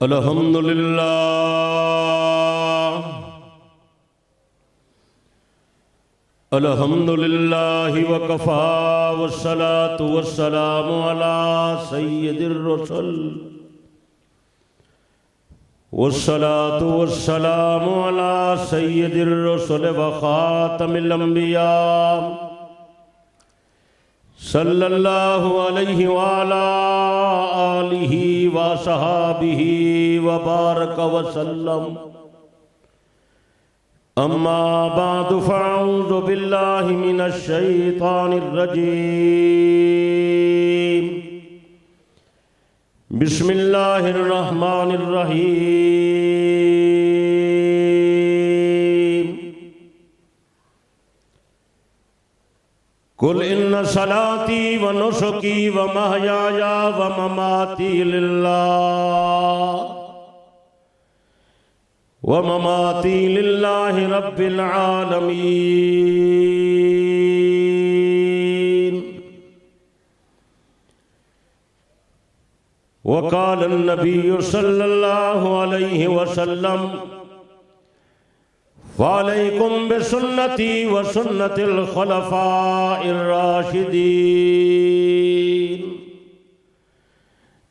अल्हम्दुलिल्लाह वकफ़ा वस्सलातु वस्सलामु अला सय्यिदिर रसूल वस्सलातु वस्सलामु अला सय्यिदिर रसूल व खातमिल अंबिया सल्लल्लाहु अलैहि व अला आलिहि व सहाबिहि व बारक व सल्लम। अम्मा बादु फ़अऊज़ु बिल्लाहि मिनश शैतानिर रजीम। बिस्मिल्लाहिर रहमानिर रहीम। कुल इन्ना सलाती व नुसुकी व महयाया व ममाती लिल्लाह व ममाती लिल्लाहि रब्बिल आलमीन। व क़ाल नबी सल्लल्लाहु अलैहि वसल्लम फ़अलैकुम बिसुन्नती व सुन्नतिल खुलफ़ाइर राशिदीन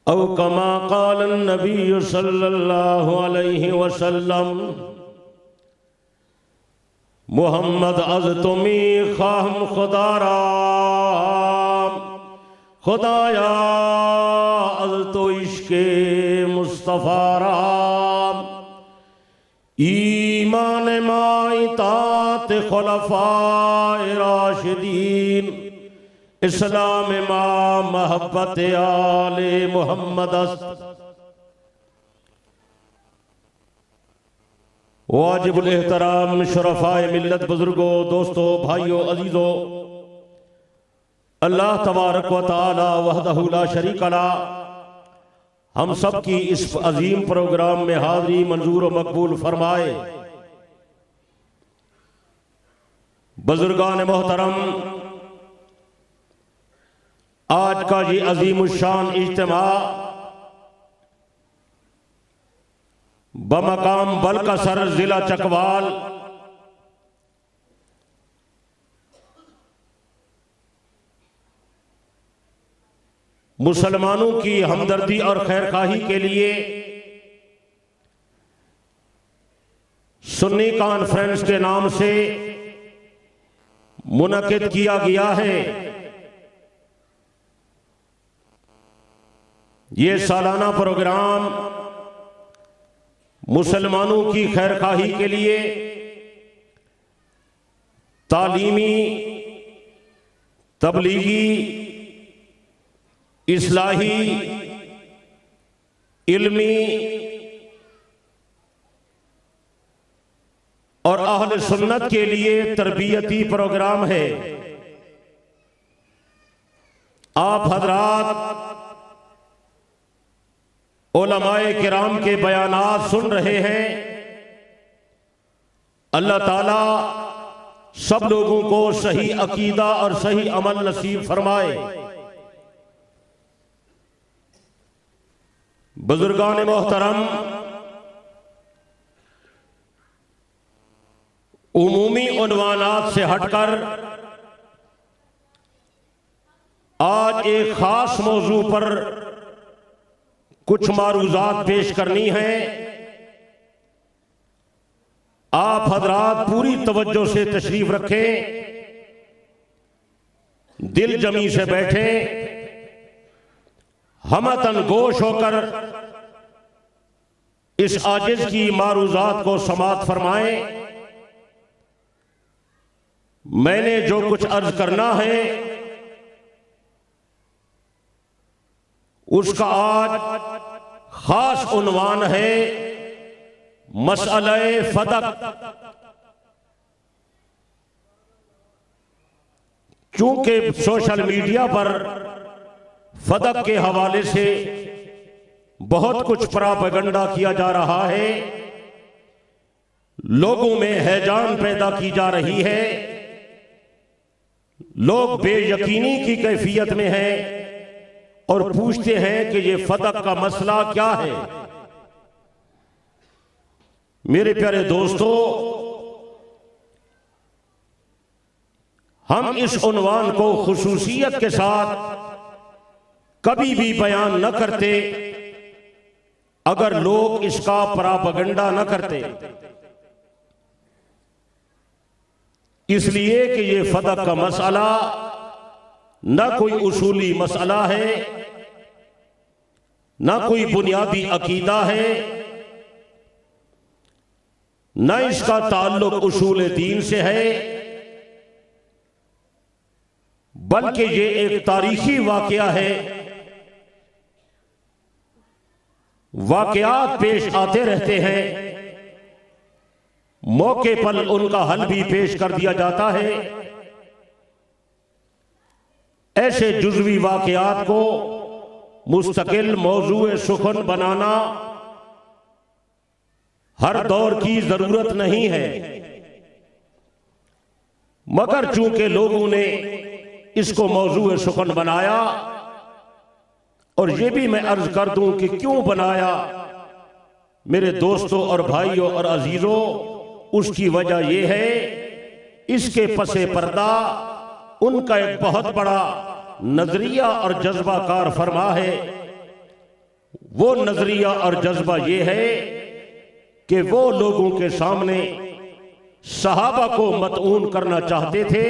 औ कमा क़ाल नबी सल्लल्लाहु अलैहि वसल्लम। मोहम्मद अज़ तुमी खाम खुदारा खुदाया अज़ तो इश्क़े मुस्तफ़ारा ईमान माई तात खुलफ़ाए राशिदीन इस्लाम मा महब्बत आले मोहम्मद। वाजिबुल एहतराम शुरफ़ाए मिल्लत बुजुर्गों दोस्तों भाइयों अजीज़ों, अल्लाह तबारक व तआला वहदहु ला शरीका ला हम सब की इस अजीम प्रोग्राम में हाज़री मंजूर व मकबूल फरमाए। बुजुर्गान मोहतरम, आज का ये अजीमुशान इज्तिमा बमकाम बलकसर जिला चकवाल मुसलमानों की हमदर्दी और खैरखाही के लिए सुन्नी कॉन्फ्रेंस के नाम से मुनक़िद किया गया है। ये सालाना प्रोग्राम मुसलमानों की खैरखाही के लिए तालीमी, तबलीगी, इस्लाही, इल्मी और अहले सुन्नत के लिए तरबियती प्रोग्राम है। आप हजरात उलमाए किराम के बयानात सुन रहे हैं। अल्लाह ताला सब लोगों को सही अकीदा और सही अमल नसीब फरमाए। बुजुर्गान मोहतरम, उमूमी उन्वानात से हटकर आज एक खास मौजू पर कुछ मारूजात पेश करनी है। आप हजरात पूरी तवज्जो से तशरीफ रखें, दिल जमी से बैठें, हमतन गोश होकर इस आजिज की मारूजात को समात फरमाएं। मैंने जो कुछ अर्ज करना है उसका आज खास उन्वान है मसअले फदक। चूंकि सोशल मीडिया पर फदक के हवाले से बहुत कुछ प्रोपेगेंडा किया जा रहा है, लोगों में हैजान पैदा की जा रही है, लोग बेयकीनी की कैफियत में हैं और पूछते हैं कि ये फदक का मसला क्या है। मेरे प्यारे दोस्तों, हम इस उन्वान को खुसूसियत के साथ कभी भी बयान न करते अगर लोग इसका प्रोपेगेंडा न करते। इसलिए कि ये फदक का मसला न कोई उसूली मसला है, न कोई बुनियादी अकीदा है, न इसका ताल्लुक उसूल दीन से है, बल्कि ये एक तारीखी वाकया है। वाकयात पेश आते रहते हैं, मौके पर उनका हल भी पेश कर दिया जाता है। ऐसे जुज़वी वाकयात को मुस्तकिल मौजूए सुखन बनाना हर दौर की जरूरत नहीं है, मगर चूंकि लोगों ने इसको मौजूए सुखन बनाया, और यह भी मैं अर्ज कर दूं कि क्यों बनाया मेरे दोस्तों और भाइयों और अजीजों, उसकी वजह यह है इसके पसे पर्दा उनका एक बहुत बड़ा नजरिया और जज्बा कार फरमा है। वो नजरिया और जज्बा यह है कि वो लोगों के सामने सहाबा को मतऊन करना चाहते थे,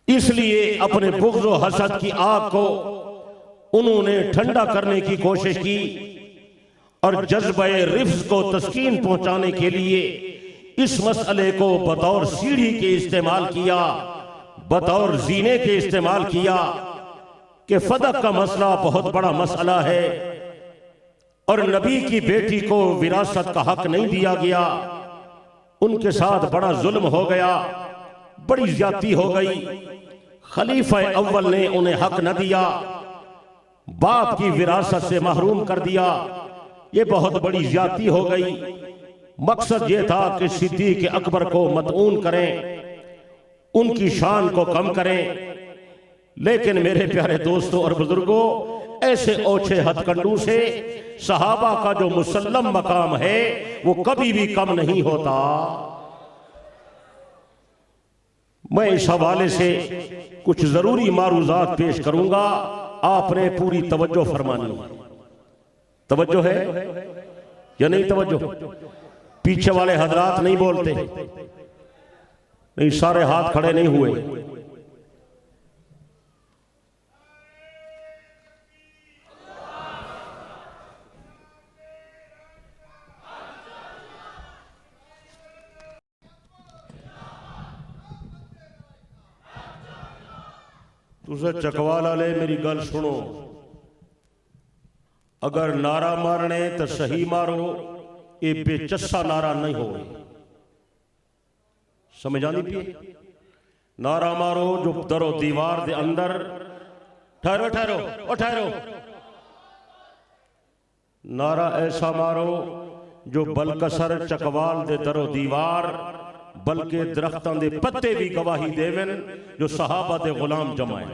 इसलिए अपने बुग़्ज़ व हसद की आग को उन्होंने ठंडा करने की कोशिश की और जज्बे रिफ्ज़ को तस्कीन पहुंचाने के लिए इस मसले को बतौर सीढ़ी के इस्तेमाल किया, बतौर जीने के इस्तेमाल किया कि फदक का मसला बहुत बड़ा मसला है और नबी की बेटी को विरासत का हक नहीं दिया गया। उनके साथ बड़ा जुल्म हो गया, बड़ी ज्यादती हो गई। खलीफा अव्वल ने उन्हें हक न दिया, बाप की विरासत से महरूम कर दिया। ये बहुत बड़ी ज्यादती हो गई। मकसद ये था कि सिद्दीक़ अकबर को मतऊन करें, उनकी शान को कम करें। लेकिन मेरे प्यारे दोस्तों और बुजुर्गों, ऐसे ओछे हथकंडू से सहाबा का जो मुसल्लम मकाम है वो कभी भी कम नहीं होता। मैं इस हवाले से कुछ जरूरी मारूजात पेश करूंगा, आपने पूरी तवज्जो फरमानी है। तवज्जो है या नहीं तवज्जो? पीछे वाले हजरात नहीं बोलते, नहीं, सारे हाथ खड़े नहीं हुए। तुझे चकवाल वाले मेरी गल सुनो, अगर नारा मारने तो सही मारो, ये बेचस्सा नारा नहीं हो। समझ आनी पिए? नारा मारो जो दरो दीवार दे अंदर ठहरो ठहरो ओ ठहरो। नारा ऐसा मारो जो बलकसर चकवाल दे दरो दीवार बल्कि दरख्तां दे पत्ते भी गवाही देवन जो सहाबा दे गुलाम जमाए।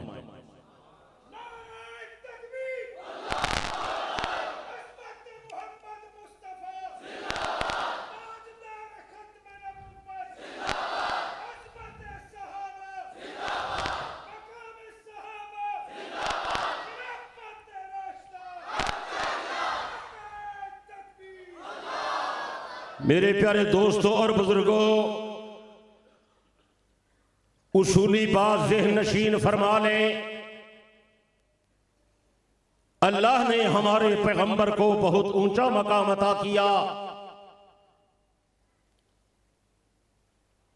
मेरे प्यारे दोस्तों और बुजुर्गों, उसूली बात ज़हन नशीन फरमा लें। अल्लाह ने हमारे पैगंबर को बहुत ऊंचा मकाम अता किया।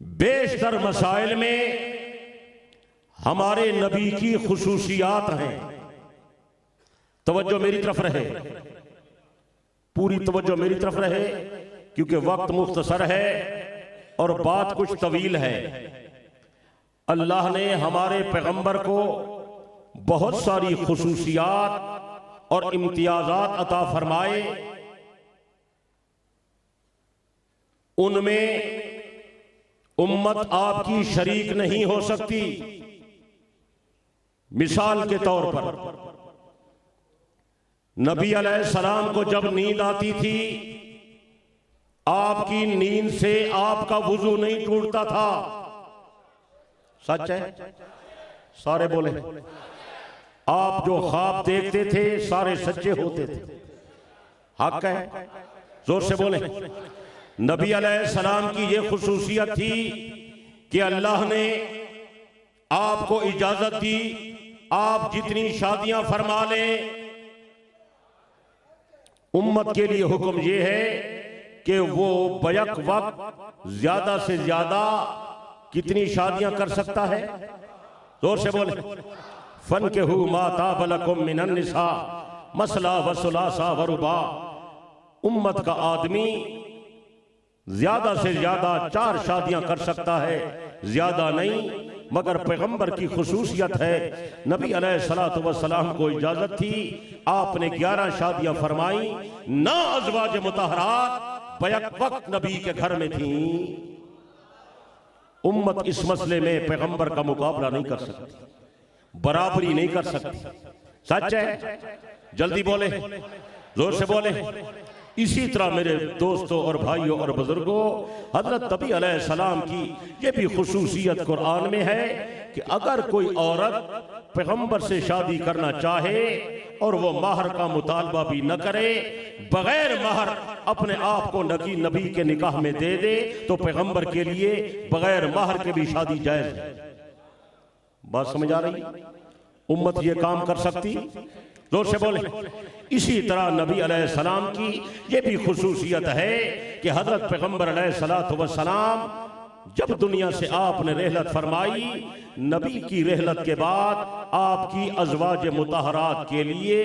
बेशतर मसाइल में हमारे नबी की खुसूसियात हैं। तवज्जो मेरी तरफ रहे, पूरी तवज्जो मेरी तरफ रहे, क्योंकि वक्त मुख्तसर है और बात कुछ तवील है। अल्लाह ने हमारे पैगंबर को बहुत सारी खुसूसियात और इम्तियाजात अता फरमाए। उनमें उम्मत आपकी शरीक नहीं हो सकती। मिसाल के तौर पर नबी अलैहिस्सलाम को जब नींद आती थी आपकी नींद से आपका वुजू नहीं टूटता था। सच है? सारे बोले। आप जो ख्वाब देखते थे सारे सच्चे होते थे। हक है? जोर से बोले। नबी अलैहिस्सलाम की ये खुसूसियत थी कि अल्लाह ने आपको इजाजत दी, आप जितनी शादियां फरमा लें। उम्मत के लिए हुक्म यह है कि वो बैक वक्त ज्यादा से ज्यादा कितनी शादियां कर सकता है? जोर से बोले। फन के हु माता बलकुम मिनन निसा मसला वसुलासा वरुबा। उम्मत का आदमी ज्यादा से ज्यादा 4 शादियां कर सकता है, ज्यादा नहीं। मगर पैगंबर की खुसूसियत है, नबी अलैहिस्सलातु वस्सलाम को इजाजत थी, आपने 11 शादियां फरमाई। ना अज़वाज मुतहरात बैक वक्त नबी के घर में थी। उम्मत इस मसले में पैगंबर का मुकाबला नहीं कर सकती, बराबरी नहीं कर सकती। सच है? जल्दी बोले, जोर से बोले। इसी तरह मेरे दोस्तों और भाइयों और बुजुर्गों, हजरत नबी अलैहिस्सलाम की ये भी खुसूसियत कुरान में है कि अगर कोई औरत पैगंबर से शादी करना चाहे और वो महर का मुतालबा भी न करे, बगैर महर अपने आप को नबी के निकाह में दे दे, तो पैगंबर के लिए बगैर महर के भी शादी जायज है। बात समझ आ रही? उम्मत ये काम कर सकती? जोर से बोले। इसी तरह नबी अलैहिस्सलाम की ये भी खुसूसियत है कि हजरत पैगंबर अलैहिस्सलातु वस्सलाम जब दुनिया से आपने रहलत फरमाई, नबी की रहलत के बाद आपकी अज़वाज मुतहरात के लिए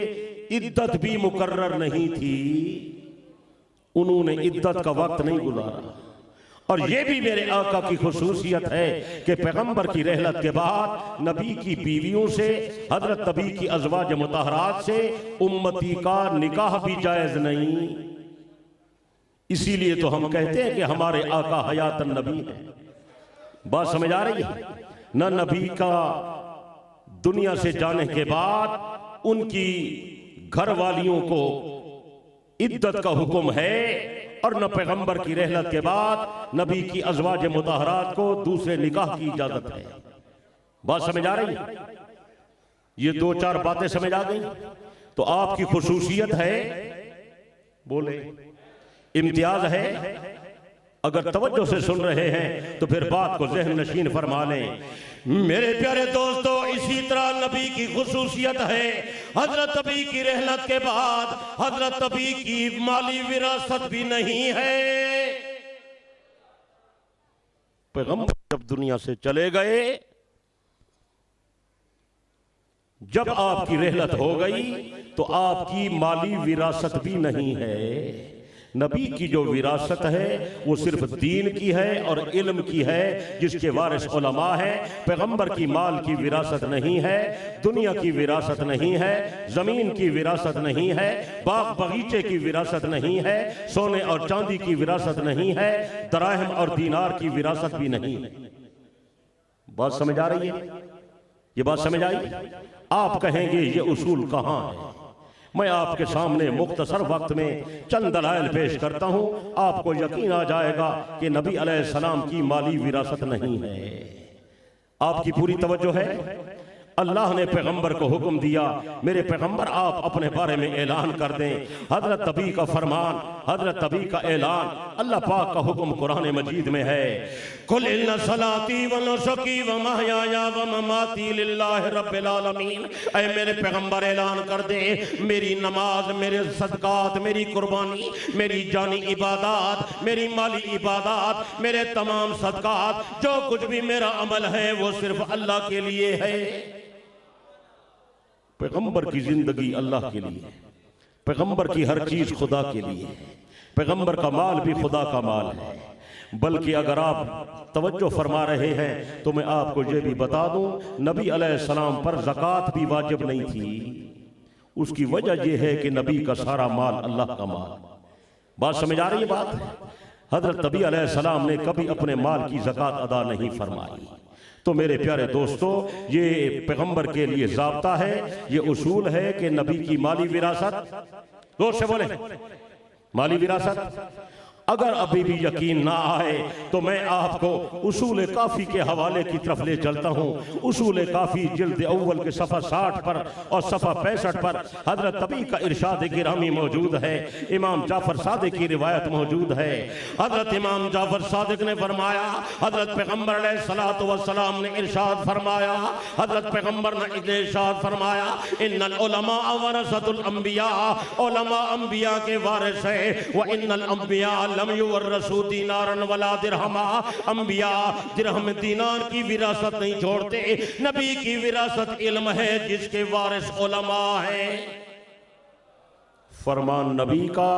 इद्दत भी मुकर्रर नहीं थी। उन्होंने इद्दत का वक्त नहीं गुजारा। और ये भी मेरे आका की खुसूसियत है कि पैगंबर की रहलत के बाद नबी की बीवियों से, हजरत नबी की अज़वाज मुतहरात से उम्मती का निकाह भी जायज नहीं। इसीलिए तो हम कहते हैं कि हमारे आका हयातन नबी है। बात समझ आ रही है? न नबी का दुनिया से जाने के बाद उनकी घर वालियों को इद्दत का हुक्म है, और न पैगंबर की रहलत के बाद नबी की अज़वाज मुतहरात को दूसरे निकाह की इजाजत है। बात समझ आ रही है? ये 2-4 बातें समझ आ गई तो आपकी खुसूसियत है, बोले, इम्तियाज है। अगर तवज्जो से सुन रहे हैं तो फिर बात को ज़हन नशीन फरमा लें। मेरे प्यारे दोस्तों, इसी तरह नबी की खुसूसियत है, हजरत नबी की रहलत के बाद हजरत नबी की माली विरासत भी नहीं है। पैगंबर जब दुनिया से चले गए, जब आपकी रहलत हो गई तो आपकी माली विरासत भी नहीं है। नबी की जो विरासत है वो सिर्फ दीन की है और इल्म की है, जिसके वारिस उलमा है। पैगंबर की माल की विरासत नहीं है, दुनिया की विरासत नहीं है, जमीन की विरासत नहीं है, बाग बगीचे की विरासत नहीं है, सोने और चांदी की विरासत नहीं है, दराहम और दीनार की विरासत भी नहीं है। बात समझ आ रही है? ये बात समझ आई? आप कहेंगे ये उसूल कहां है? मैं आपके सामने मुख्तसर वक्त में चंद दलाइल पेश करता हूं, आपको यकीन आ जाएगा कि नबी अलैहिस्सलाम की माली विरासत नहीं है। आपकी पूरी तवज्जो है? अल्लाह ने पैगंबर को हुक्म दिया, मेरे पैगंबर आप अपने बारे में ऐलान कर दें। हजरत नबी का फरमान, हजरत नबी का ऐलान, अल्लाह पाक का हुक्म कुरान मजीद में है। कुल इन्ना सलाती व नुसुकी व महयाया व ममाती लिल्लाहि रब्बिल आलमीन। ऐ मेरे पैगंबर ऐलान कर दे, मेरी नमाज, मेरे सदकात, मेरी कुर्बानी, मेरी जानी इबादत, मेरी माली इबादत, मेरे तमाम सदकात, जो कुछ भी मेरा अमल है वो सिर्फ अल्लाह के लिए है। पैगंबर की जिंदगी अल्लाह के लिए, पैगंबर की हर चीज खुदा के लिए, पैगंबर का माल भी खुदा का माल है। बल्कि अगर आप तवज्जो फरमा रहे हैं तो मैं आपको ये भी बता दूं, नबी अलैहिस्सलाम पर ज़कात भी वाजिब नहीं थी। उसकी वजह यह है कि नबी का सारा माल अल्लाह का माल। बात समझ आ रही है? बात, हजरत नबी अलैहिस्सलाम ने कभी अपने माल की ज़कात अदा नहीं फरमाई। तो मेरे प्यारे दोस्तों, ये पैगंबर के लिए ज़ाब्ता है, ये उसूल है कि नबी की माली विरासत, जोर से बोले, माली विरासत अगर अभी भी यकीन ना आए तो मैं आपको उसूल काफ़ी के हवाले की तरफ ले चलता हूँ। उसूल काफ़ी जिल्द अव्वल के सफ़ा 60 पर और सफ़ा 65 पर हज़रत तबी का इरशाद गिरामी मौजूद है। इमाम जाफ़र सादिक की रिवायत मौजूद है। हज़रत इमाम जाफ़र सादिक ने फरमाया, हज़रत पैगम्बर अलैहिस्सलातु वस्सलाम ने इरशाद फरमाया, हज़रत पैगम्बर ने इरशाद फरमाया, इन्नल उलमा वरसतुल अंबिया, उलमा अंबिया के वारिस है। व इन्नल अंबिया लम युवर्रसू दीनारन वला दिरहमा, अंबिया दिरहम दीनार की विरासत नहीं छोड़ते, नबी की विरासत इल्म है जिसके वारिस उलमा है। फरमान नबी का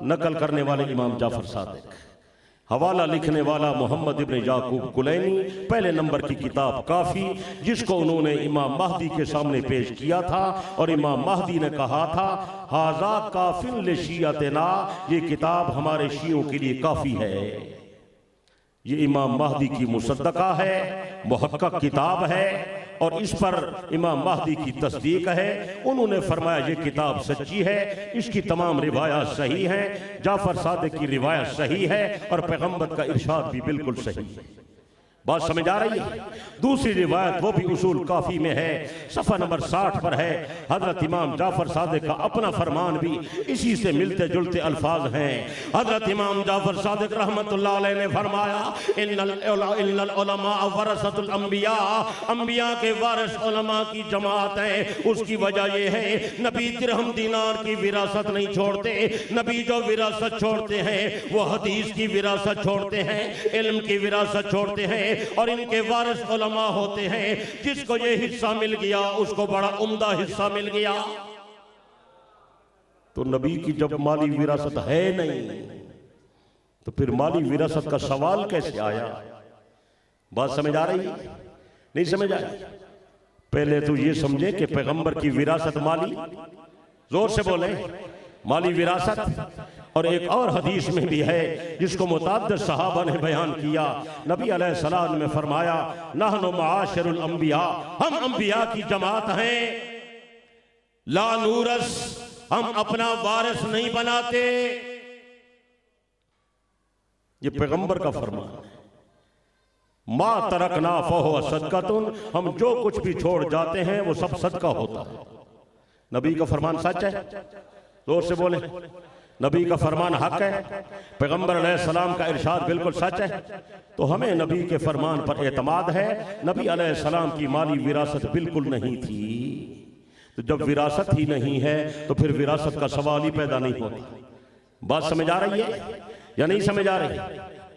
नकल करने वाले इमाम जाफर सादिक, हवाला लिखने वाला मोहम्मद इब्न याकूब कुलैनी, पहले नंबर की किताब काफ़ी, जिसको उन्होंने इमाम महदी के सामने पेश किया था और इमाम महदी ने कहा था, हाजा काफिन ले शियतना, ये किताब हमारे शियों के लिए काफ़ी है। ये इमाम महदी की मुसद्दका है, मुहक्कक किताब है और इस पर इमाम महदी की तस्दीक है। उन्होंने फरमाया ये किताब सच्ची है, इसकी तमाम रिवायात सही हैं, जाफर सादिक की रिवायत सही है और पैगम्बर का इरशाद भी बिल्कुल सही है। बात समझ आ रही है? दूसरी रिवायत वो भी उसूल काफ़ी में है, सफ़ा नंबर 60 पर है। हज़रत इमाम जाफ़र सादिक का अपना फरमान भी इसी से मिलते जुलते अल्फाज हैं। हज़रत इमाम जाफ़र सादिक रहमतुल्लाह अलैह ने फरमाया, इन्नल उलमा वरसतुल अंबिया, अंबिया के वारिस उलमा की जमात है। उसकी वजह यह है, नबी दिरहम दीनार की विरासत नहीं छोड़ते, नबी जो विरासत छोड़ते हैं वो हदीस की विरासत छोड़ते हैं, इल्म की विरासत छोड़ते हैं और इनके वारिस उलमा होते हैं। जिसको ये हिस्सा मिल गया उसको बड़ा उम्दा हिस्सा मिल गया। तो नबी की जब माली विरासत है नहीं तो फिर माली विरासत का सवाल कैसे आया? बात समझ आ रही? नहीं समझ आई? पहले तो ये समझे कि पैगंबर की विरासत माली, जोर से बोले, माली विरासत। और एक और हदीस में भी है जिसको मुताद्दिद सहाबा ने बयान किया, नबी अलैहिस्सलाम ने फरमाया, नहनु माशिरुल अंबिया, हम अंबिया की जमात हैं, ला नूरस, हम अपना वारिस नहीं बनाते। ये पैगंबर का फरमान है। मा तरकना फहुव सदकतुन, हम जो कुछ भी छोड़ जाते हैं वो सब सदका होता है। नबी का फरमान सच है, जोर से बोले, नबी का फरमान हक है, पैगंबर अलैहिस्सलाम का इरशाद बिल्कुल सच है। तो हमें नबी के फरमान पर एतमाद है। नबी अलैहिस्सलाम की माली विरासत बिल्कुल नहीं थी, तो जब विरासत ही नहीं है तो फिर विरासत का सवाल ही पैदा नहीं होता। बात समझ आ रही है या नहीं समझ आ रही?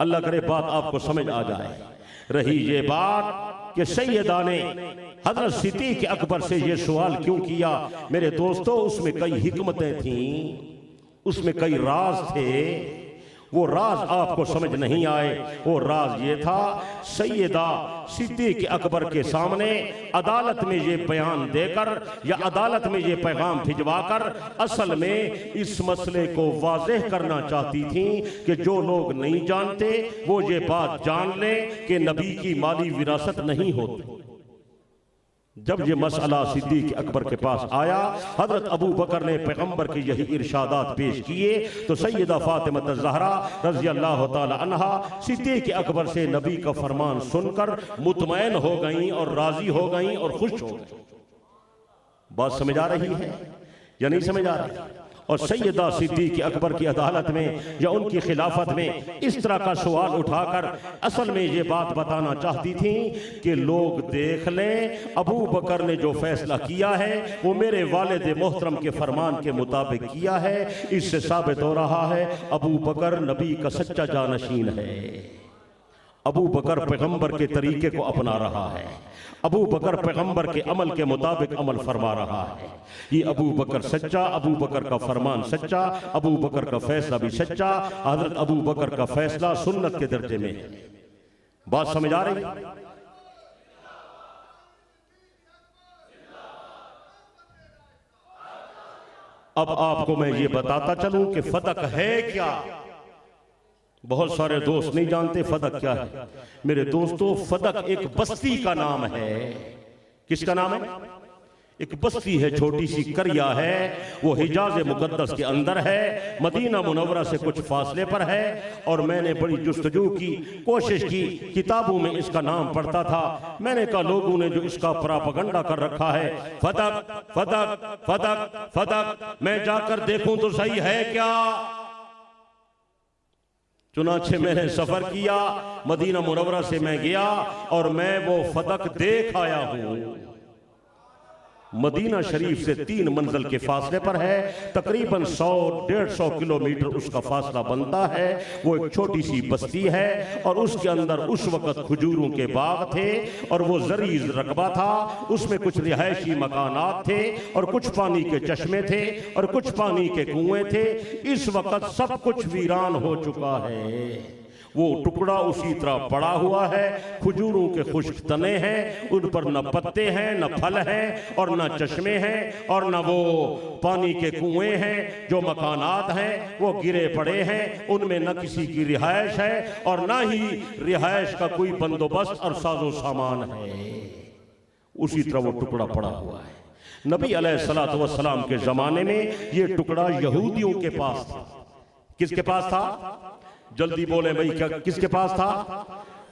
अल्लाह करे बात आपको समझ आ जाए। रही ये बात कि सैयदा ने हजरत सिद्दीक़ अकबर से ये सवाल क्यों किया, मेरे दोस्तों उसमें कई हिकमतें थीं, उसमें कई राज थे। वो राज आपको समझ नहीं आए। वो राज ये था, सैयदा सिद्दीक़ अकबर के सामने अदालत में ये बयान देकर या अदालत में ये पैगाम भिजवाकर असल में इस मसले को वाज़ेह करना चाहती थी कि जो लोग नहीं जानते वो ये बात जान लें कि नबी की माली विरासत नहीं होती। जब ये मसला सिद्दीक़ अकबर के पास आया, हजरत अबू बकर ने पैगंबर के यही इरशादात पेश किए, तो सैयदा फातिमा ज़हरा रज़ी अल्लाह ताला अन्हा सिद्दीक़ अकबर से नबी का फरमान सुनकर मुतमईन हो गईं और राजी हो गईं और खुश हो गईं। बात समझ आ रही है या नहीं समझ आ रही? और सैयदा सिद्दीक़ अकबर की अदालत में या उनकी खिलाफत में इस तरह का सवाल उठाकर असल में ये बात बताना चाहती थी कि लोग देख लें, अबू बकर ने जो फैसला किया है वो मेरे वालिद मोहतरम के फरमान के मुताबिक किया है। इससे साबित हो रहा है अबू बकर नबी का सच्चा जानशीन है। अबू बकर पैगंबर के तरीके को अपना रहा है, अबू बकर पैगंबर के अमल के मुताबिक अमल फरमा रहा है। ये अबू बकर सच्चा, अबू बकर का फरमान सच्चा, अबू बकर का फैसला भी सच्चा। हजरत अबू बकर का फैसला सुन्नत के दर्जे में है। बात समझ आ रही? अब आपको मैं ये बताता चलूं कि फतक है क्या। बहुत सारे दोस्त नहीं जानते फदक क्या है। मेरे दोस्तों, फदक एक बस्ती का नाम है। किसका नाम है? एक बस्ती है, छोटी सी करिया है, वो हिजाज मुकद्दस के अंदर है, मदीना मुनव्वरा से कुछ फासले पर है। और मैंने बड़ी जुस्तजू की, कोशिश की, किताबों में इसका नाम पढ़ता था। मैंने कहा लोगों ने जो इसका प्रोपेगेंडा कर रखा है, फदक फदक फदक फदक, मैं जाकर देखूं तो सही है क्या। चुनाचे मैंने सफर किया, मदीना मुनव्वरा से मैं गया और मैं वो फदक देख आया हूं। मदीना शरीफ से 3 मंजिल के फासले पर है, तकरीबन 100-150 किलोमीटर उसका फासला बनता है। वो एक छोटी सी बस्ती है और उसके अंदर उस वक्त खजूरों के बाग थे और वो जरीज रकबा था। उसमें कुछ रिहायशी मकानात थे और कुछ पानी के चश्मे थे और कुछ पानी के कुएं थे। इस वक्त सब कुछ वीरान हो चुका है। वो टुकड़ा उसी तरह पड़ा हुआ है, खजूरों के खुश्क तने हैं, उन पर न पत्ते हैं, न फल हैं और न चश्मे हैं और न वो पानी के कुएं हैं। जो मकानात हैं वो गिरे पड़े हैं, उनमें न किसी की रिहायश है और न ही रिहायश का कोई बंदोबस्त और साजो सामान है। उसी तरह वो टुकड़ा पड़ा हुआ है। नबी अलैहिस्सलातु वस्सलाम के जमाने में ये टुकड़ा यहूदियों के पास था। किसके पास था? जल्दी बोले भाई, क्या किसके पास था?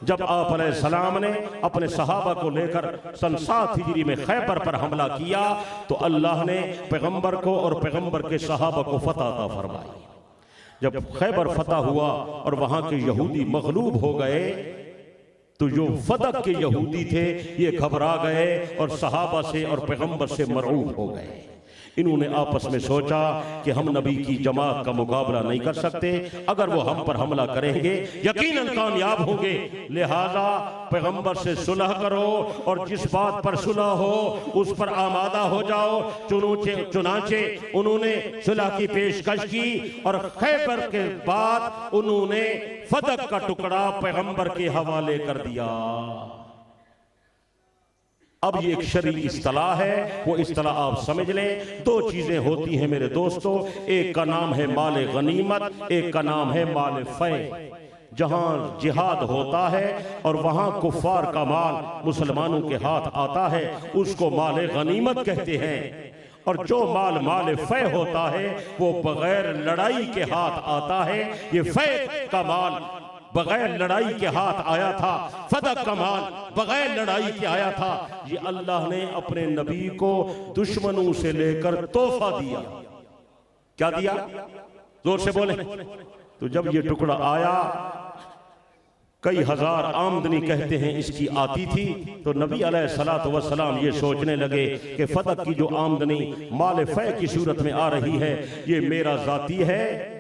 जब आप अलैहिस्सलाम ने अपने सहाबा को लेकर सन 7 हिजरी में खैबर पर हमला किया तो अल्लाह ने पैगंबर को और पैगंबर के सहाबा को फतह अता फरमाई। जब खैबर फतह हुआ और वहां के यहूदी मगलूब हो गए तो जो फदक के यहूदी थे ये घबरा गए और सहाबा से और पैगंबर से मरऊब हो गए। इन्होंने आपस में सोचा कि हम नबी की जमात का मुकाबला नहीं कर सकते, अगर वो हम पर हमला करेंगे यकीनन कामयाब होंगे, लिहाजा पैगंबर से सुलह करो और जिस बात पर सुलह हो उस पर आमादा हो जाओ। चुनाचे उन्होंने सुलह की पेशकश की और खैबर के बाद उन्होंने फदक का टुकड़ा पैगंबर के हवाले कर दिया। अब ये एक शरई इस्तिलाह है, वो इस्तिलाह आप समझ लें। 2 चीजें होती हैं मेरे दोस्तों, एक का नाम है माल गनीमत, एक का नाम है माल फै। जहां जिहाद होता है और वहां कुफार का माल मुसलमानों के हाथ आता है उसको माल गनीमत कहते हैं। और जो माल माल फै होता है वो बगैर लड़ाई के हाथ आता है। ये फै का माल बगैर लड़ाई के हाथ आया था, फदक का माल बगैर लड़ाई के आया था। ये अल्लाह ने अपने नबी को दुश्मनों से लेकर तोहफा दिया। क्या दिया? जोर से बोले। तो जब ये टुकड़ा आया, कई हजार आमदनी कहते हैं इसकी आती थी, तो नबी अलैहिस्सलातु वस्सलाम ये सोचने लगे कि फदक की जो आमदनी माल फै की सूरत में आ रही है ये मेरा जाती है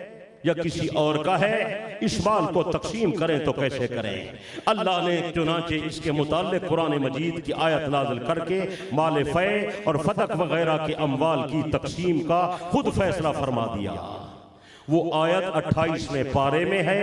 या किसी और का है, इस माल को तकसीम करें तो कैसे करें। अल्लाह ने चुनाचे इसके मुताल्लिक कुरान मजीद की आयत नाज़िल करके माल फै और फदक वगैरह के अम्वाल की तकसीम का खुद फैसला फरमा दिया। वो आयत 28वें पारे में है,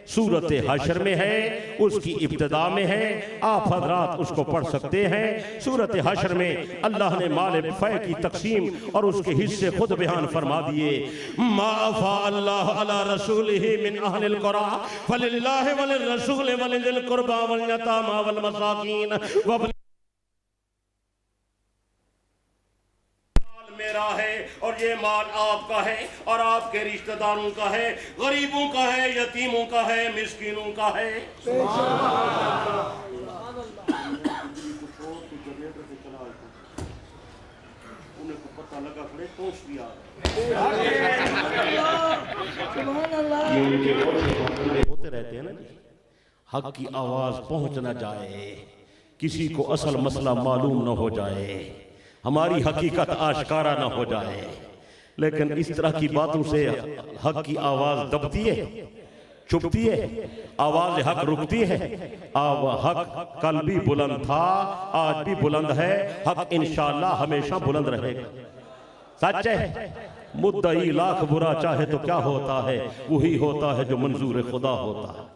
सूरत हशर में है, उसकी इब्तिदा में है। आप हजरात उसको पढ़ सकते हैं। सूरत हशर में अल्लाह ने माल फै की तकसीम और उसके हिस्से खुद बयान फरमा दिए। मा अफ़ा अल्लाह अला रसूलिही मिन अहलिल कुरा फलिल्लाहि वलिर्रसूल वलिज़िल कुर्बा वल यतामा वल मसाकीन व मेरा है और ये माल आपका है और आपके रिश्तेदारों का है, गरीबों का है, यतीमों का है, मिस्कीनों का है। उन्हें को पता लगा खड़े टोस्ट भी आ होते रहते हैं ना, हक की आवाज पहुंच न जाए, किसी को असल मसला मालूम न हो जाए, हमारी हकीकत आश्कारा ना हो जाए। लेकिन इस तरह की बातों से हक की आवाज दबती है, चुपती है, आवाज हक रुकती है। हक कल भी बुलंद था, आज भी बुलंद है, हक इंशाअल्लाह हमेशा बुलंद रहेगा। सच है, मुद्दई लाख बुरा चाहे तो क्या होता है, वही होता है जो मंजूर खुदा होता है।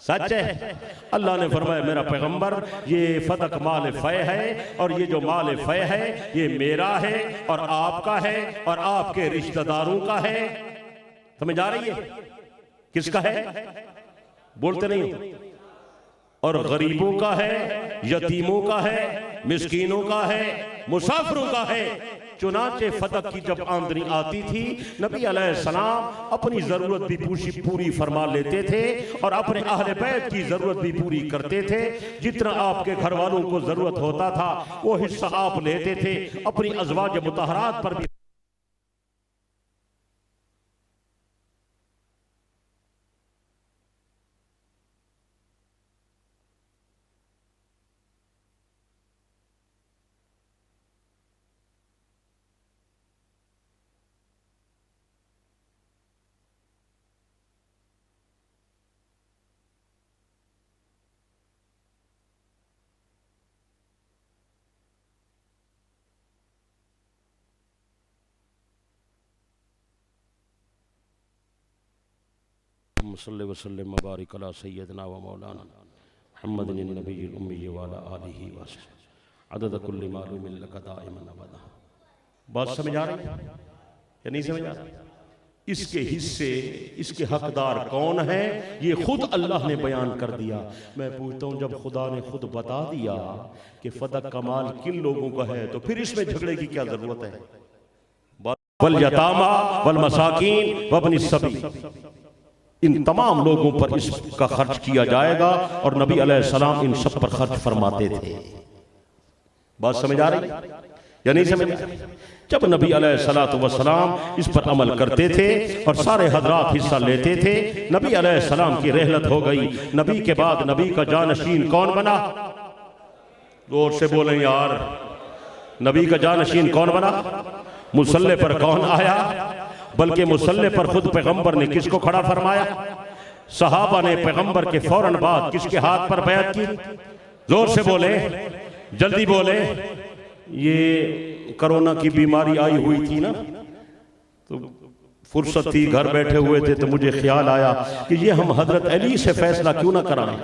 सच है। अल्लाह ने फरमाया मेरा पैगंबर ये फदक माल फै है और ये जो माल फै है ये मेरा है और आपका है और आपके रिश्तेदारों का है। समझ आ रही है? किसका है? बोलते नहीं। और गरीबों का है, यतीमों का है, मिस्कीनों का है, मुसाफिरों का है। चुनाचे फदक की जब आमदनी आती थी, नबी अलैहिस्सलाम अपनी जरूरत भी पूरी फरमा लेते थे और अपने अहले बैत की जरूरत भी पूरी करते थे। जितना आपके घर वालों को जरूरत होता था वो हिस्सा आप लेते थे। अपनी अज़वाज मुतहरात पर भी सल्लल्लाहु अलैहि वसल्लम मुबारक अला सय्यदना व मौलाना मुहम्मदिन नबिय्यिल उम्मी व अला आलिहि व सल्लम अदद कुल्लि मालूमिन लक दाइमन अबदा। बात समझ आ रही या नहीं समझ आ रही? इसके हिस्से, इसके हकदार कौन है, ये खुद अल्लाह ने बयान कर दिया। मैं पूछता हूँ, जब खुदा ने खुद बता दिया कि फदक का माल किन लोगों का है, तो फिर इसमें झगड़े की क्या जरूरत है? वल यतामा वल मसाकीन वब्नि सबील, इन तमाम लोगों पर इसका खर्च किया जाएगा और नबी अलैहिस्सलाम इन सब पर खर्च फरमाते थे। बात समझ आ रही या नहीं समझ आ रही? जब नबी अलैहिस्सलाम इस पर अमल करते थे और सारे हजरात हिस्सा लेते थे, नबी अलैहिस्सलाम की रहलत हो गई। नबी के बाद नबी का जानशीन कौन बना? जोर से बोलें यार, नबी का जानशीन कौन बना? मुसल्ले पर कौन आया? बल्कि मुसल्ले पर खुद पैगंबर ने किसको खड़ा फरमाया? सहाबा ने पैगंबर के फौरन बाद किसके हाथ पर बैत की? जोर से बोले, जल्दी बोले। ये कोरोना की बीमारी आई हुई थी ना, तो फुर्सत थी, घर बैठे हुए थे, तो मुझे ख्याल आया कि ये हम हजरत अली से फैसला क्यों ना कराएं।